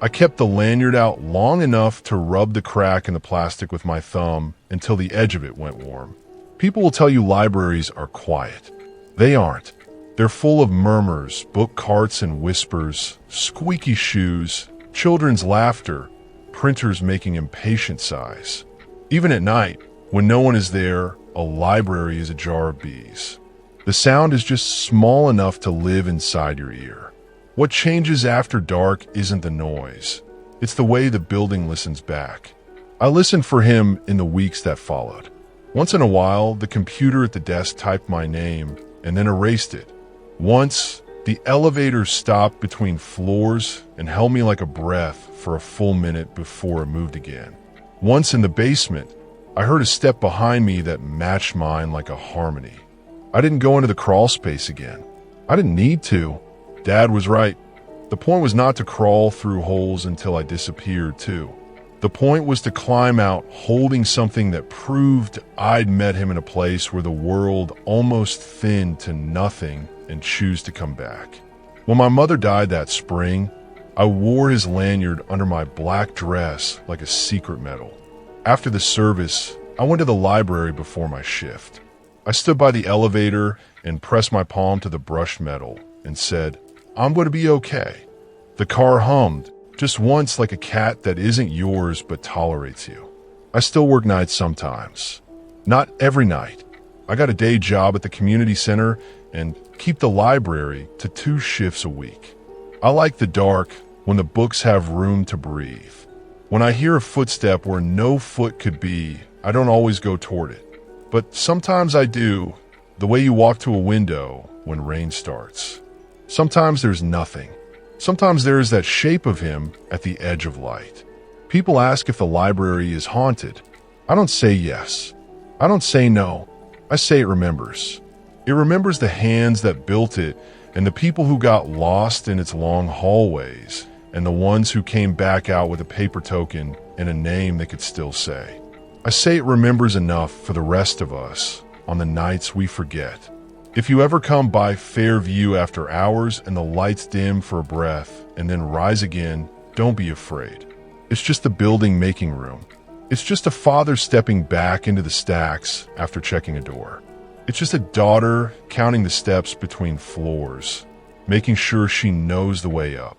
I kept the lanyard out long enough to rub the crack in the plastic with my thumb until the edge of it went warm. People will tell you libraries are quiet. They aren't. They're full of murmurs, book carts and whispers, squeaky shoes, children's laughter, printers making impatient sighs. Even at night, when no one is there, a library is a jar of bees. The sound is just small enough to live inside your ear. What changes after dark isn't the noise. It's the way the building listens back. I listened for him in the weeks that followed. Once in a while, the computer at the desk typed my name and then erased it. Once, the elevator stopped between floors and held me like a breath for a full minute before it moved again. Once in the basement, I heard a step behind me that matched mine like a harmony. I didn't go into the crawl space again. I didn't need to. Dad was right. The point was not to crawl through holes until I disappeared too. The point was to climb out holding something that proved I'd met him in a place where the world almost thinned to nothing and choose to come back. When my mother died that spring, I wore his lanyard under my black dress like a secret medal. After the service, I went to the library before my shift. I stood by the elevator and pressed my palm to the brushed metal and said, "I'm going to be okay." The car hummed, just once like a cat that isn't yours but tolerates you. I still work nights sometimes. Not every night. I got a day job at the community center and keep the library to 2 shifts a week. I like the dark when the books have room to breathe. When I hear a footstep where no foot could be, I don't always go toward it. But sometimes I do, the way you walk to a window when rain starts. Sometimes there's nothing. Sometimes there is that shape of him at the edge of light. People ask if the library is haunted. I don't say yes. I don't say no. I say it remembers. It remembers the hands that built it and the people who got lost in its long hallways and the ones who came back out with a paper token and a name they could still say. I say it remembers enough for the rest of us on the nights we forget. If you ever come by Fairview after hours and the lights dim for a breath and then rise again, don't be afraid. It's just the building making room. It's just a father stepping back into the stacks after checking a door. It's just a daughter counting the steps between floors, making sure she knows the way up.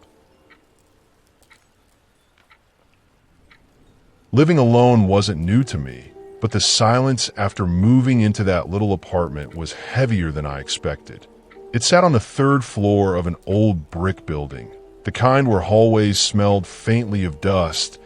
Living alone wasn't new to me, but the silence after moving into that little apartment was heavier than I expected. It sat on the third floor of an old brick building, the kind where hallways smelled faintly of dust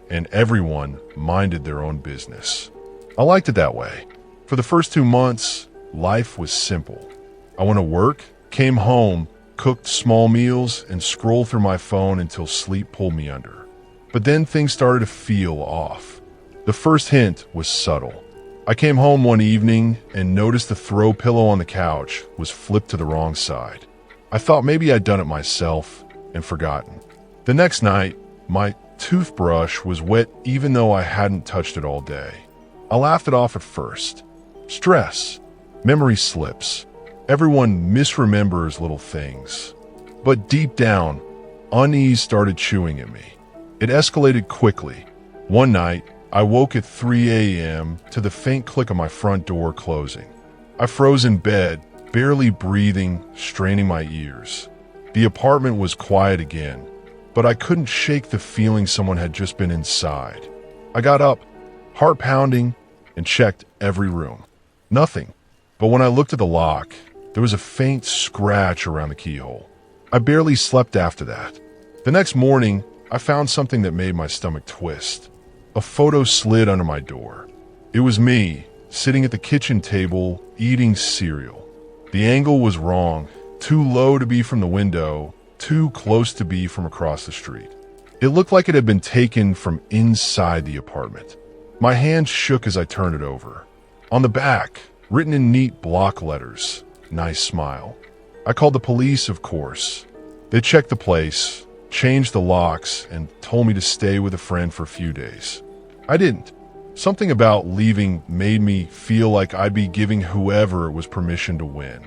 and everyone minded their own business. I liked it that way. For the first 2 months, life was simple. I went to work, came home, cooked small meals, and scrolled through my phone until sleep pulled me under. But then things started to feel off. The first hint was subtle. I came home one evening and noticed the throw pillow on the couch was flipped to the wrong side. I thought maybe I'd done it myself and forgotten. The next night, my toothbrush was wet even though I hadn't touched it all day. I laughed it off at first. Stress. Memory slips. Everyone misremembers little things. But deep down, unease started chewing at me. It escalated quickly. One night, I woke at 3 a.m. to the faint click of my front door closing. I froze in bed, barely breathing, straining my ears. The apartment was quiet again, but I couldn't shake the feeling someone had just been inside. I got up, heart pounding, and checked every room. Nothing. But when I looked at the lock, there was a faint scratch around the keyhole. I barely slept after that. The next morning, I found something that made my stomach twist. A photo slid under my door. It was me, sitting at the kitchen table, eating cereal. The angle was wrong, too low to be from the window, too close to be from across the street. It looked like it had been taken from inside the apartment. My hand shook as I turned it over. On the back, written in neat block letters, "Nice smile." I called the police, of course. They checked the place, changed the locks, and told me to stay with a friend for a few days. I didn't. Something about leaving made me feel like I'd be giving whoever it was permission to win.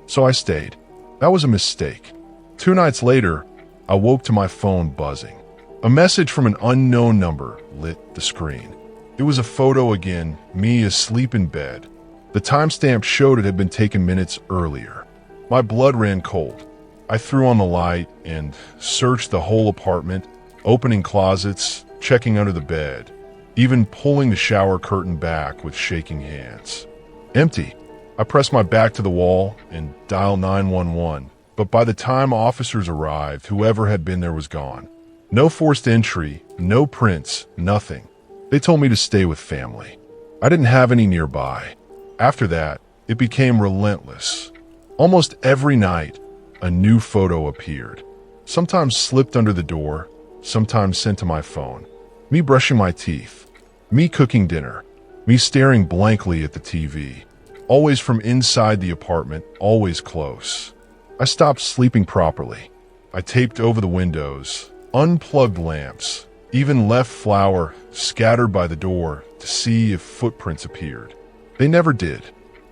So I stayed. That was a mistake. 2 nights later, I woke to my phone buzzing. A message from an unknown number lit the screen. It was a photo again, me asleep in bed. The timestamp showed it had been taken minutes earlier. My blood ran cold. I threw on the light and searched the whole apartment, opening closets, checking under the bed, even pulling the shower curtain back with shaking hands. Empty. I pressed my back to the wall and dialed 911, but by the time officers arrived, whoever had been there was gone. No forced entry, no prints, nothing. They told me to stay with family. I didn't have any nearby. After that, it became relentless. Almost every night, a new photo appeared. Sometimes slipped under the door, sometimes sent to my phone. Me brushing my teeth, me cooking dinner, me staring blankly at the TV. Always from inside the apartment, always close. I stopped sleeping properly. I taped over the windows, unplugged lamps, even left flour scattered by the door to see if footprints appeared. They never did.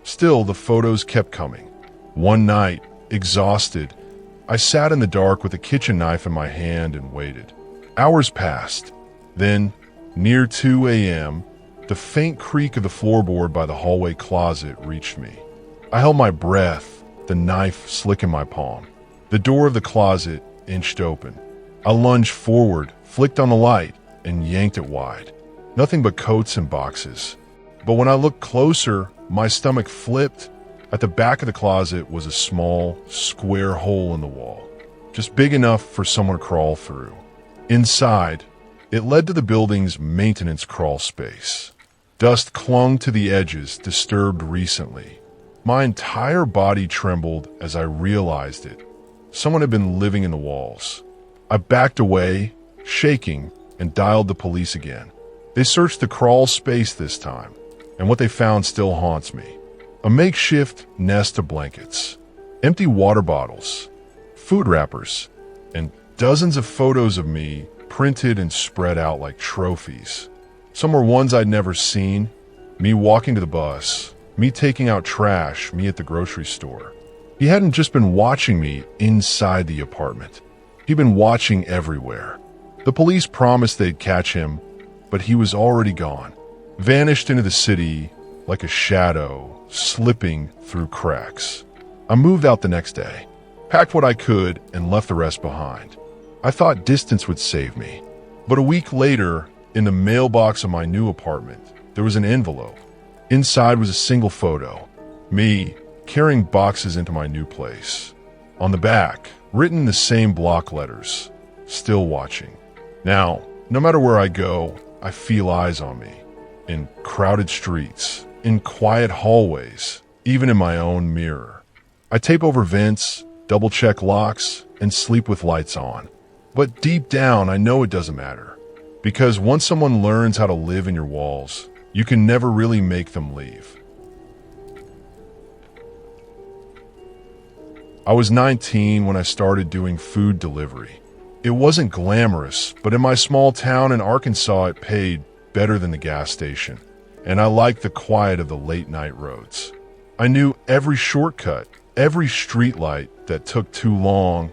Still, the photos kept coming. One night, exhausted, I sat in the dark with a kitchen knife in my hand and waited. Hours passed. Then, near 2 a.m., the faint creak of the floorboard by the hallway closet reached me. I held my breath, the knife slick in my palm. The door of the closet inched open. I lunged forward, flicked on the light, and yanked it wide. Nothing but coats and boxes. But when I looked closer, my stomach flipped. At the back of the closet was a small, square hole in the wall, just big enough for someone to crawl through. Inside, it led to the building's maintenance crawl space. Dust clung to the edges, disturbed recently. My entire body trembled as I realized it. Someone had been living in the walls. I backed away, shaking, and dialed the police again. They searched the crawl space this time, and what they found still haunts me. A makeshift nest of blankets, empty water bottles, food wrappers, and Dozens of photos of me, printed and spread out like trophies. Some were ones I'd never seen. Me walking to the bus, me taking out trash, me at the grocery store. He hadn't just been watching me inside the apartment. He'd been watching everywhere. The police promised they'd catch him, but he was already gone. Vanished into the city like a shadow, slipping through cracks. I moved out the next day, packed what I could, and left the rest behind. I thought distance would save me. But a week later, in the mailbox of my new apartment, there was an envelope. Inside was a single photo. Me, carrying boxes into my new place. On the back, written in the same block letters, still watching. Now, no matter where I go, I feel eyes on me. In crowded streets, in quiet hallways, even in my own mirror. I tape over vents, double-check locks, and sleep with lights on. But deep down, I know it doesn't matter. Because once someone learns how to live in your walls, you can never really make them leave. I was 19 when I started doing food delivery. It wasn't glamorous, but in my small town in Arkansas, it paid better than the gas station. And I liked the quiet of the late-night roads. I knew every shortcut, every streetlight that took too long,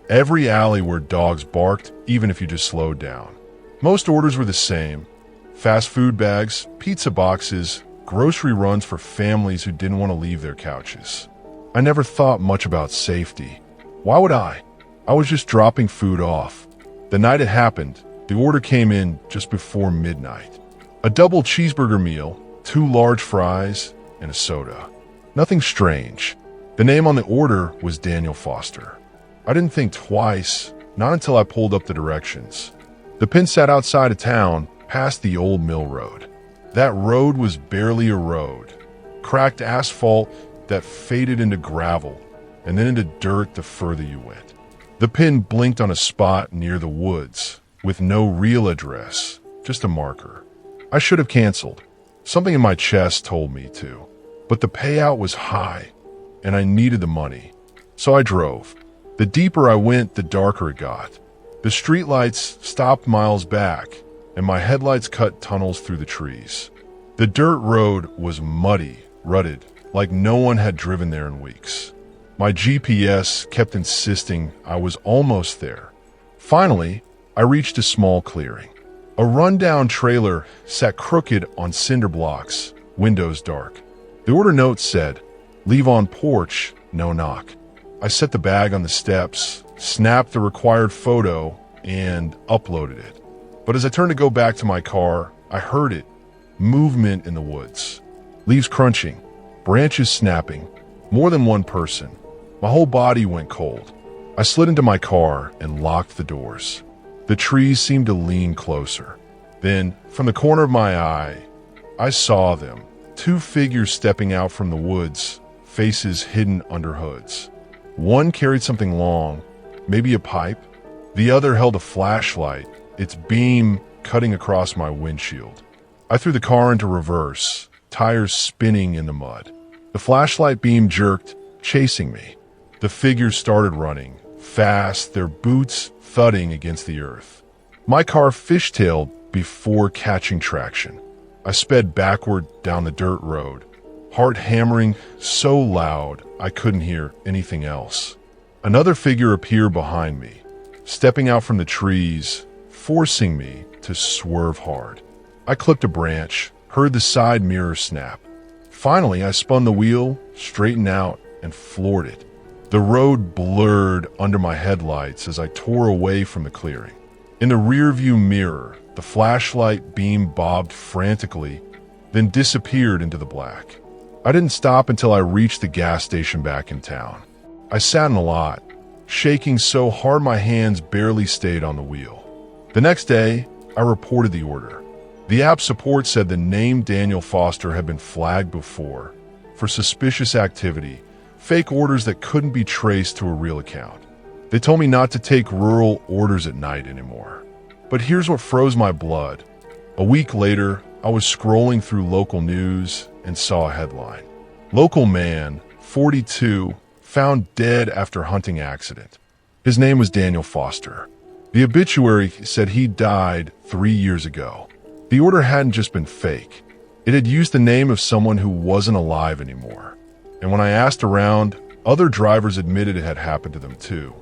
every alley where dogs barked, even if you just slowed down. Most orders were the same. Fast food bags, pizza boxes, grocery runs for families who didn't want to leave their couches. I never thought much about safety. Why would I? I was just dropping food off. The night it happened, the order came in just before midnight. A double cheeseburger meal, 2 large fries, and a soda. Nothing strange. The name on the order was Daniel Foster. I didn't think twice, not until I pulled up the directions. The pin sat outside of town, past the old mill road. That road was barely a road. Cracked asphalt that faded into gravel, and then into dirt the further you went. The pin blinked on a spot near the woods, with no real address, just a marker. I should have canceled. Something in my chest told me to. But the payout was high, and I needed the money. So I drove. The deeper I went, the darker it got. The streetlights stopped miles back, and my headlights cut tunnels through the trees. The dirt road was muddy, rutted, like no one had driven there in weeks. My GPS kept insisting I was almost there. Finally, I reached a small clearing. A rundown trailer sat crooked on cinder blocks, windows dark. The order note said, "Leave on porch, no knock." I set the bag on the steps, snapped the required photo, and uploaded it. But as I turned to go back to my car, I heard it. Movement in the woods. Leaves crunching, branches snapping, more than one person. My whole body went cold. I slid into my car and locked the doors. The trees seemed to lean closer. Then, from the corner of my eye, I saw them. 2 figures stepping out from the woods, faces hidden under hoods. One carried something long, maybe a pipe. The other held a flashlight, its beam cutting across my windshield. I threw the car into reverse, tires spinning in the mud. The flashlight beam jerked, chasing me. The figures started running, fast, their boots thudding against the earth. My car fishtailed before catching traction. I sped backward down the dirt road, heart hammering so loud I couldn't hear anything else. Another figure appeared behind me, stepping out from the trees, forcing me to swerve hard. I clipped a branch, heard the side mirror snap. Finally, I spun the wheel, straightened out, and floored it. The road blurred under my headlights as I tore away from the clearing. In the rearview mirror, the flashlight beam bobbed frantically, then disappeared into the black. I didn't stop until I reached the gas station back in town. I sat in the lot, shaking so hard my hands barely stayed on the wheel. The next day, I reported the order. The app support said the name Daniel Foster had been flagged before for suspicious activity, fake orders that couldn't be traced to a real account. They told me not to take rural orders at night anymore. But here's what froze my blood. A week later, I was scrolling through local news and saw a headline. Local man, 42, found dead after hunting accident. His name was Daniel Foster. The obituary said he died 3 years ago. The order hadn't just been fake. It had used the name of someone who wasn't alive anymore. And when I asked around, other drivers admitted it had happened to them too.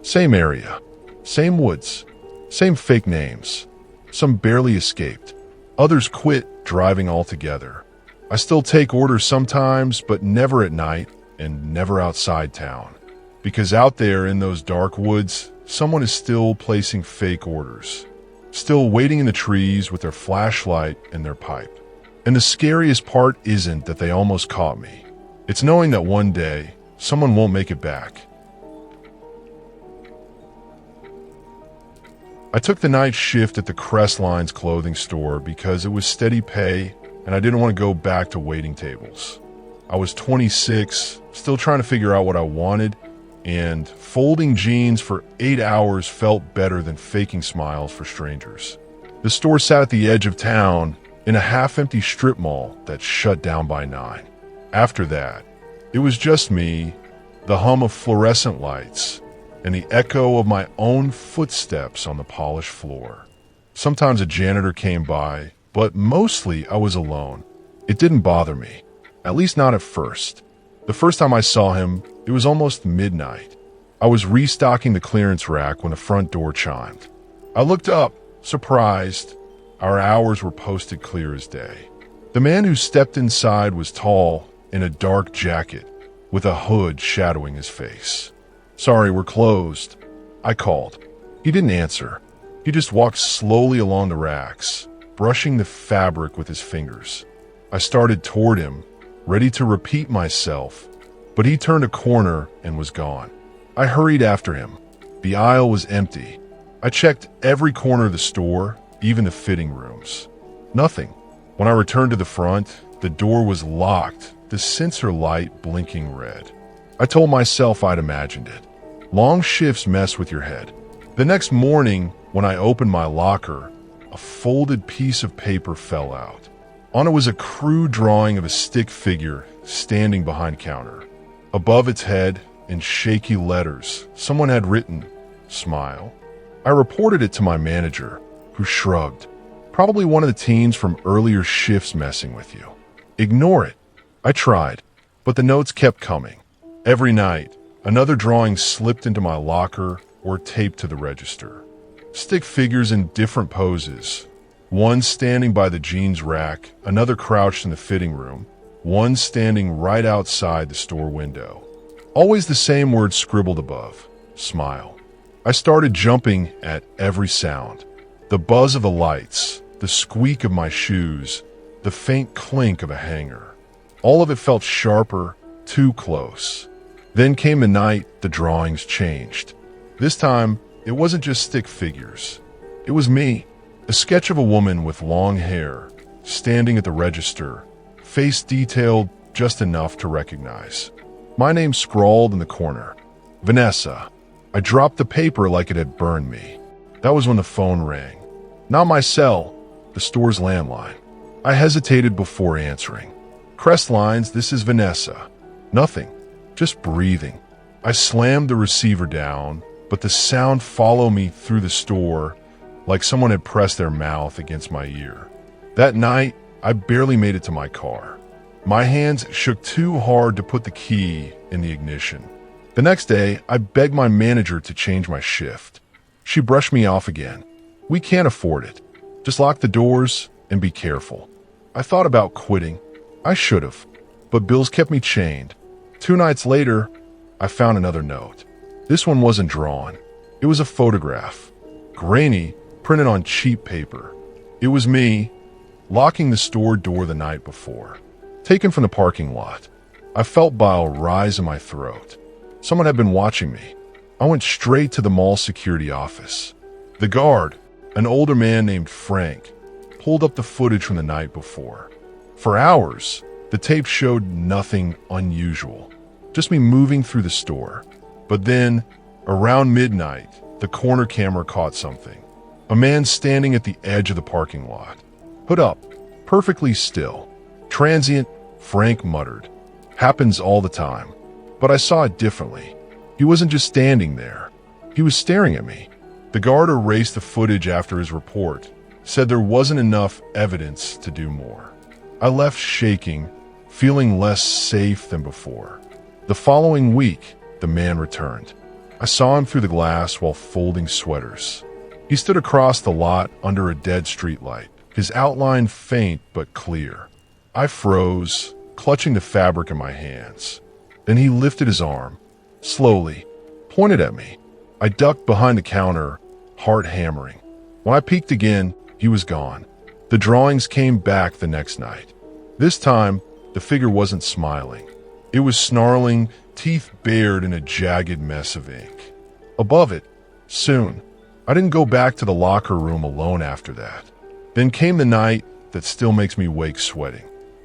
Same area, same woods, same fake names. Some barely escaped. Others quit driving altogether. I still take orders sometimes, but never at night and never outside town. Because out there in those dark woods, someone is still placing fake orders. Still waiting in the trees with their flashlight and their pipe. And the scariest part isn't that they almost caught me. It's knowing that one day, someone won't make it back. I took the night shift at the Crestline's clothing store because it was steady pay and I didn't want to go back to waiting tables. I was 26, still trying to figure out what I wanted, and folding jeans for 8 hours felt better than faking smiles for strangers. The store sat at the edge of town in a half-empty strip mall that shut down by 9. After that, it was just me, the hum of fluorescent lights, and the echo of my own footsteps on the polished floor. Sometimes a janitor came by, but mostly I was alone. It didn't bother me, at least not at first. The first time I saw him, it was almost midnight. I was restocking the clearance rack when the front door chimed. I looked up, surprised. Our hours were posted clear as day. The man who stepped inside was tall, in a dark jacket, with a hood shadowing his face. "Sorry, we're closed," I called. He didn't answer. He just walked slowly along the racks, brushing the fabric with his fingers. I started toward him, ready to repeat myself, but he turned a corner and was gone. I hurried after him. The aisle was empty. I checked every corner of the store, even the fitting rooms. Nothing. When I returned to the front, the door was locked, the sensor light blinking red. I told myself I'd imagined it. Long shifts mess with your head. The next morning, when I opened my locker, a folded piece of paper fell out. On it was a crude drawing of a stick figure standing behind counter. Above its head, in shaky letters, someone had written, "Smile." I reported it to my manager, who shrugged. "Probably one of the teens from earlier shifts messing with you. Ignore it." I tried, but the notes kept coming. Every night, another drawing slipped into my locker or taped to the register. Stick figures in different poses. One standing by the jeans rack, another crouched in the fitting room, one standing right outside the store window. Always the same word scribbled above, "Smile." I started jumping at every sound. The buzz of the lights, the squeak of my shoes, the faint clink of a hanger. All of it felt sharper, too close. Then came the night the drawings changed. This time, it wasn't just stick figures. It was me, a sketch of a woman with long hair, standing at the register, face detailed just enough to recognize. My name scrawled in the corner, Vanessa. I dropped the paper like it had burned me. That was when the phone rang. Not my cell, the store's landline. I hesitated before answering. "Crestline's, this is Vanessa." Nothing, just breathing. I slammed the receiver down, but the sound followed me through the store like someone had pressed their mouth against my ear. That night, I barely made it to my car. My hands shook too hard to put the key in the ignition. The next day, I begged my manager to change my shift. She brushed me off again. "We can't afford it. Just lock the doors and be careful." I thought about quitting. I should have, but bills kept me chained. 2 nights later, I found another note. This one wasn't drawn. It was a photograph, grainy, printed on cheap paper. It was me, locking the store door the night before, taken from the parking lot. I felt bile rise in my throat. Someone had been watching me. I went straight to the mall security office. The guard, an older man named Frank, pulled up the footage from the night before. For hours, the tape showed nothing unusual, just me moving through the store. But then, around midnight, the corner camera caught something. A man standing at the edge of the parking lot. Hood up, perfectly still. "Transient," Frank muttered. "Happens all the time." But I saw it differently. He wasn't just standing there. He was staring at me. The guard erased the footage after his report, said there wasn't enough evidence to do more. I left shaking, feeling less safe than before. The following week, the man returned. I saw him through the glass while folding sweaters. He stood across the lot under a dead streetlight, his outline faint but clear. I froze, clutching the fabric in my hands. Then he lifted his arm, slowly, pointed at me. I ducked behind the counter, heart hammering. When I peeked again, he was gone. The drawings came back the next night. This time, the figure wasn't smiling. It was snarling, teeth bared in a jagged mess of ink. Above it, soon. I didn't go back to the locker room alone after that. Then came the night that still makes me wake sweating.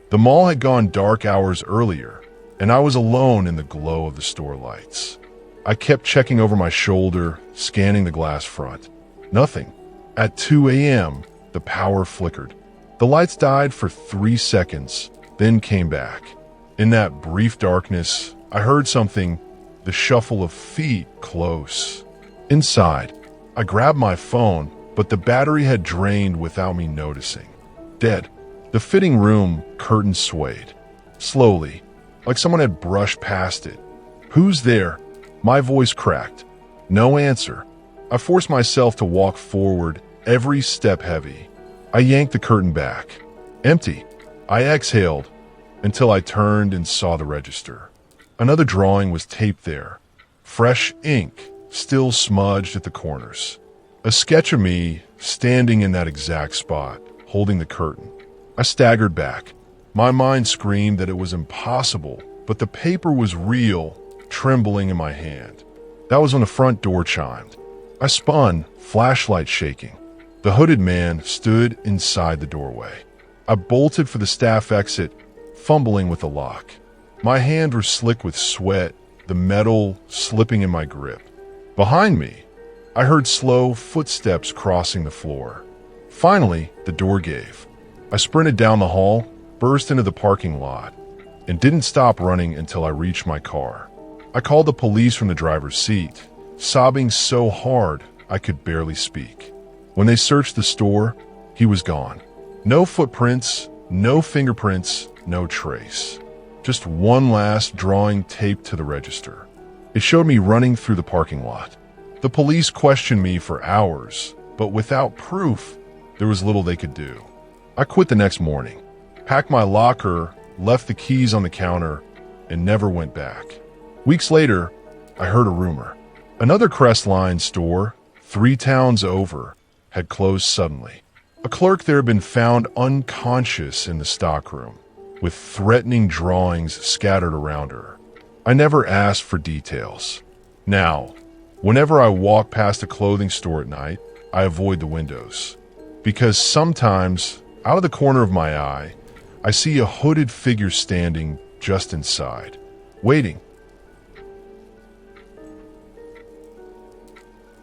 The mall had gone dark hours earlier, and I was alone in the glow of the store lights. I kept checking over my shoulder, scanning the glass front. Nothing. At 2 a.m., the power flickered. The lights died for 3 seconds, then came back. In that brief darkness, I heard something, the shuffle of feet close. Inside, I grabbed my phone, but the battery had drained without me noticing. Dead. The fitting room curtain swayed. Slowly, like someone had brushed past it. "Who's there?" My voice cracked. No answer. I forced myself to walk forward, every step heavy. I yanked the curtain back. Empty. I exhaled until I turned and saw the register. Another drawing was taped there. Fresh ink, still smudged at the corners. A sketch of me standing in that exact spot, holding the curtain. I staggered back. My mind screamed that it was impossible, but the paper was real, trembling in my hand. That was when the front door chimed. I spun, flashlight shaking. The hooded man stood inside the doorway. I bolted for the staff exit, fumbling with the lock. My hands were slick with sweat, the metal slipping in my grip. Behind me, I heard slow footsteps crossing the floor. Finally, the door gave. I sprinted down the hall, burst into the parking lot, and didn't stop running until I reached my car. I called the police from the driver's seat, sobbing so hard I could barely speak. When they searched the store, he was gone. No footprints, no fingerprints, no trace. Just one last drawing taped to the register. It showed me running through the parking lot. The police questioned me for hours, but without proof, there was little they could do. I quit the next morning, packed my locker, left the keys on the counter, and never went back. Weeks later, I heard a rumor. Another Crestline store, 3 towns over, had closed suddenly. A clerk there had been found unconscious in the stockroom, with threatening drawings scattered around her. I never asked for details. Now, whenever I walk past a clothing store at night, I avoid the windows. Because sometimes, out of the corner of my eye, I see a hooded figure standing just inside, waiting.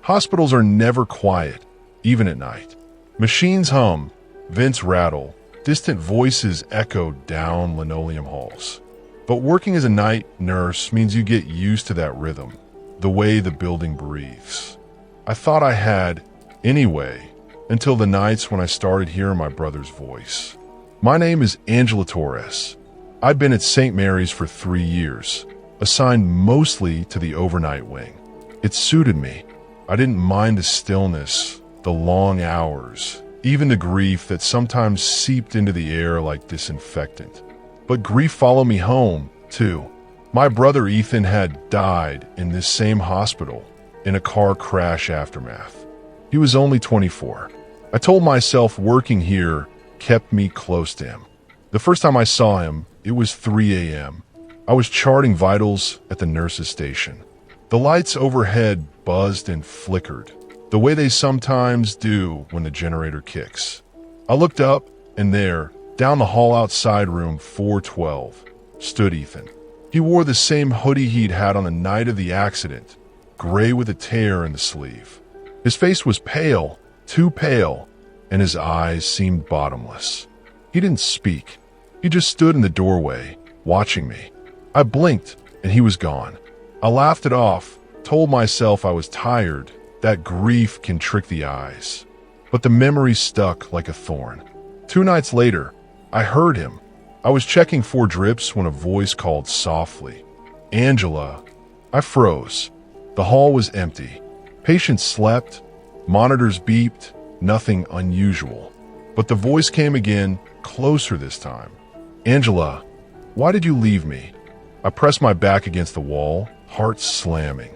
Hospitals are never quiet, even at night. Machines hum, vents rattle, distant voices echo down linoleum halls. But working as a night nurse means you get used to that rhythm, the way the building breathes. I thought I had, anyway, until the nights when I started hearing my brother's voice. My name is Angela Torres. I'd been at St. Mary's for 3 years, assigned mostly to the overnight wing. It suited me. I didn't mind the stillness, the long hours, even the grief that sometimes seeped into the air like disinfectant. But grief followed me home, too. My brother Ethan had died in this same hospital in a car crash aftermath. He was only 24. I told myself working here kept me close to him. The first time I saw him, it was 3 a.m. I was charting vitals at the nurse's station. The lights overhead buzzed and flickered, the way they sometimes do when the generator kicks. I looked up, and there, down the hall outside room 412, stood Ethan. He wore the same hoodie he'd had on the night of the accident, gray with a tear in the sleeve. His face was pale, too pale, and his eyes seemed bottomless. He didn't speak. He just stood in the doorway, watching me. I blinked, and he was gone. I laughed it off, told myself I was tired, that grief can trick the eyes. But the memory stuck like a thorn. 2 nights later, I heard him. I was checking for drips when a voice called softly, "Angela." I froze. The hall was empty. Patients slept, monitors beeped, nothing unusual. But the voice came again, closer this time. "Angela, why did you leave me?" I pressed my back against the wall, heart slamming.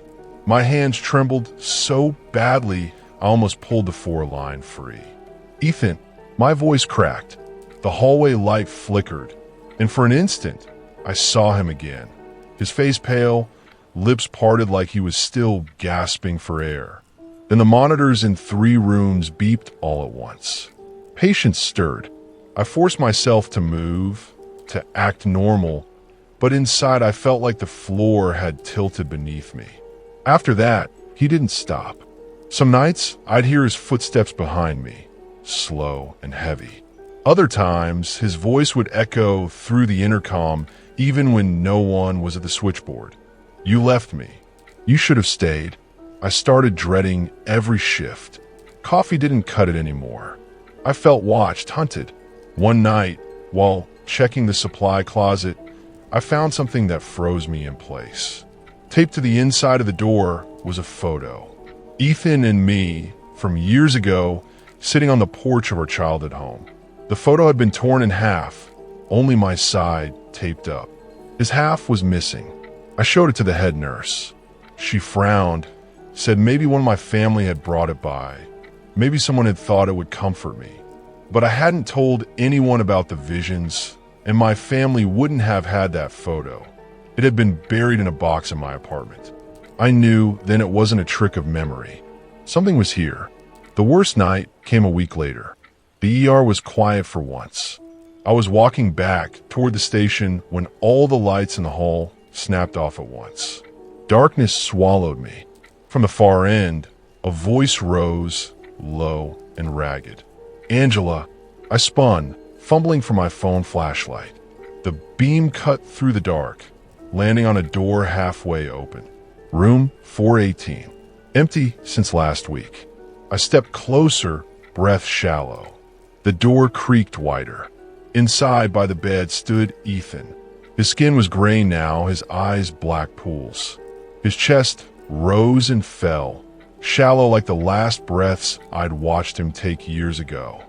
My hands trembled so badly I almost pulled the 4 line free. "Ethan," my voice cracked. The hallway light flickered, and for an instant, I saw him again. His face pale, lips parted like he was still gasping for air. Then the monitors in 3 rooms beeped all at once. Patients stirred. I forced myself to move, to act normal, but inside I felt like the floor had tilted beneath me. After that, he didn't stop. Some nights, I'd hear his footsteps behind me, slow and heavy. Other times, his voice would echo through the intercom even when no one was at the switchboard. "You left me. You should have stayed." I started dreading every shift. Coffee didn't cut it anymore. I felt watched, hunted. One night, while checking the supply closet, I found something that froze me in place. Taped to the inside of the door was a photo. Ethan and me, from years ago, sitting on the porch of our childhood home. The photo had been torn in half, only my side taped up. His half was missing. I showed it to the head nurse. She frowned, said maybe one of my family had brought it by. Maybe someone had thought it would comfort me. But I hadn't told anyone about the visions, and my family wouldn't have had that photo. It had been buried in a box in my apartment. I knew then it wasn't a trick of memory. Something was here. The worst night came a week later. The ER was quiet for once. I was walking back toward the station when all the lights in the hall snapped off at once. Darkness swallowed me. From the far end, a voice rose, low and ragged. "Angela." I spun, fumbling for my phone flashlight. The beam cut through the dark, landing on a door halfway open. Room 418. Empty since last week. I stepped closer, breath shallow. The door creaked wider. Inside by the bed stood Ethan. His skin was gray now, his eyes black pools. His chest rose and fell, shallow like the last breaths I'd watched him take years ago.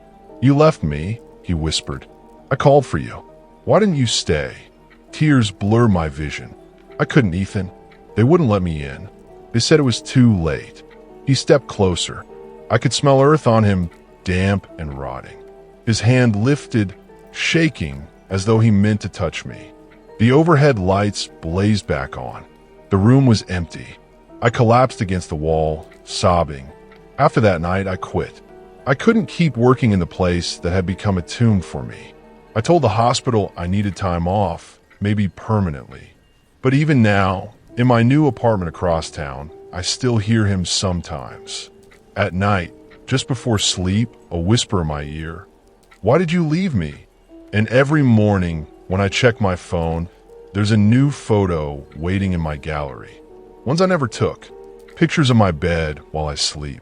"You left me," he whispered. "I called for you. Why didn't you stay?" Tears blurred my vision. "I couldn't, Ethan. They wouldn't let me in. They said it was too late." He stepped closer. I could smell earth on him, damp and rotting. His hand lifted, shaking as though he meant to touch me. The overhead lights blazed back on. The room was empty. I collapsed against the wall, sobbing. After that night, I quit. I couldn't keep working in the place that had become a tomb for me. I told the hospital I needed time off, maybe permanently. But even now, in my new apartment across town, I still hear him sometimes. At night, just before sleep, a whisper in my ear. "Why did you leave me?" And every morning, when I check my phone, there's a new photo waiting in my gallery. Ones I never took. Pictures of my bed while I sleep.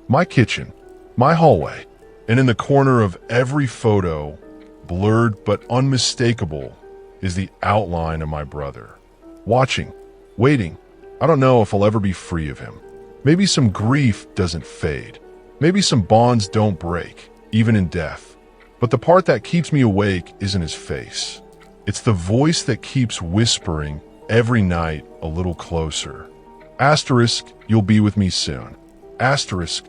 My kitchen. My hallway. And in the corner of every photo, blurred but unmistakable, is the outline of my brother. Watching. Waiting. I don't know if I'll ever be free of him. Maybe some grief doesn't fade. Maybe some bonds don't break, even in death. But the part that keeps me awake isn't his face. It's the voice that keeps whispering every night a little closer. Asterisk, you'll be with me soon. Asterisk,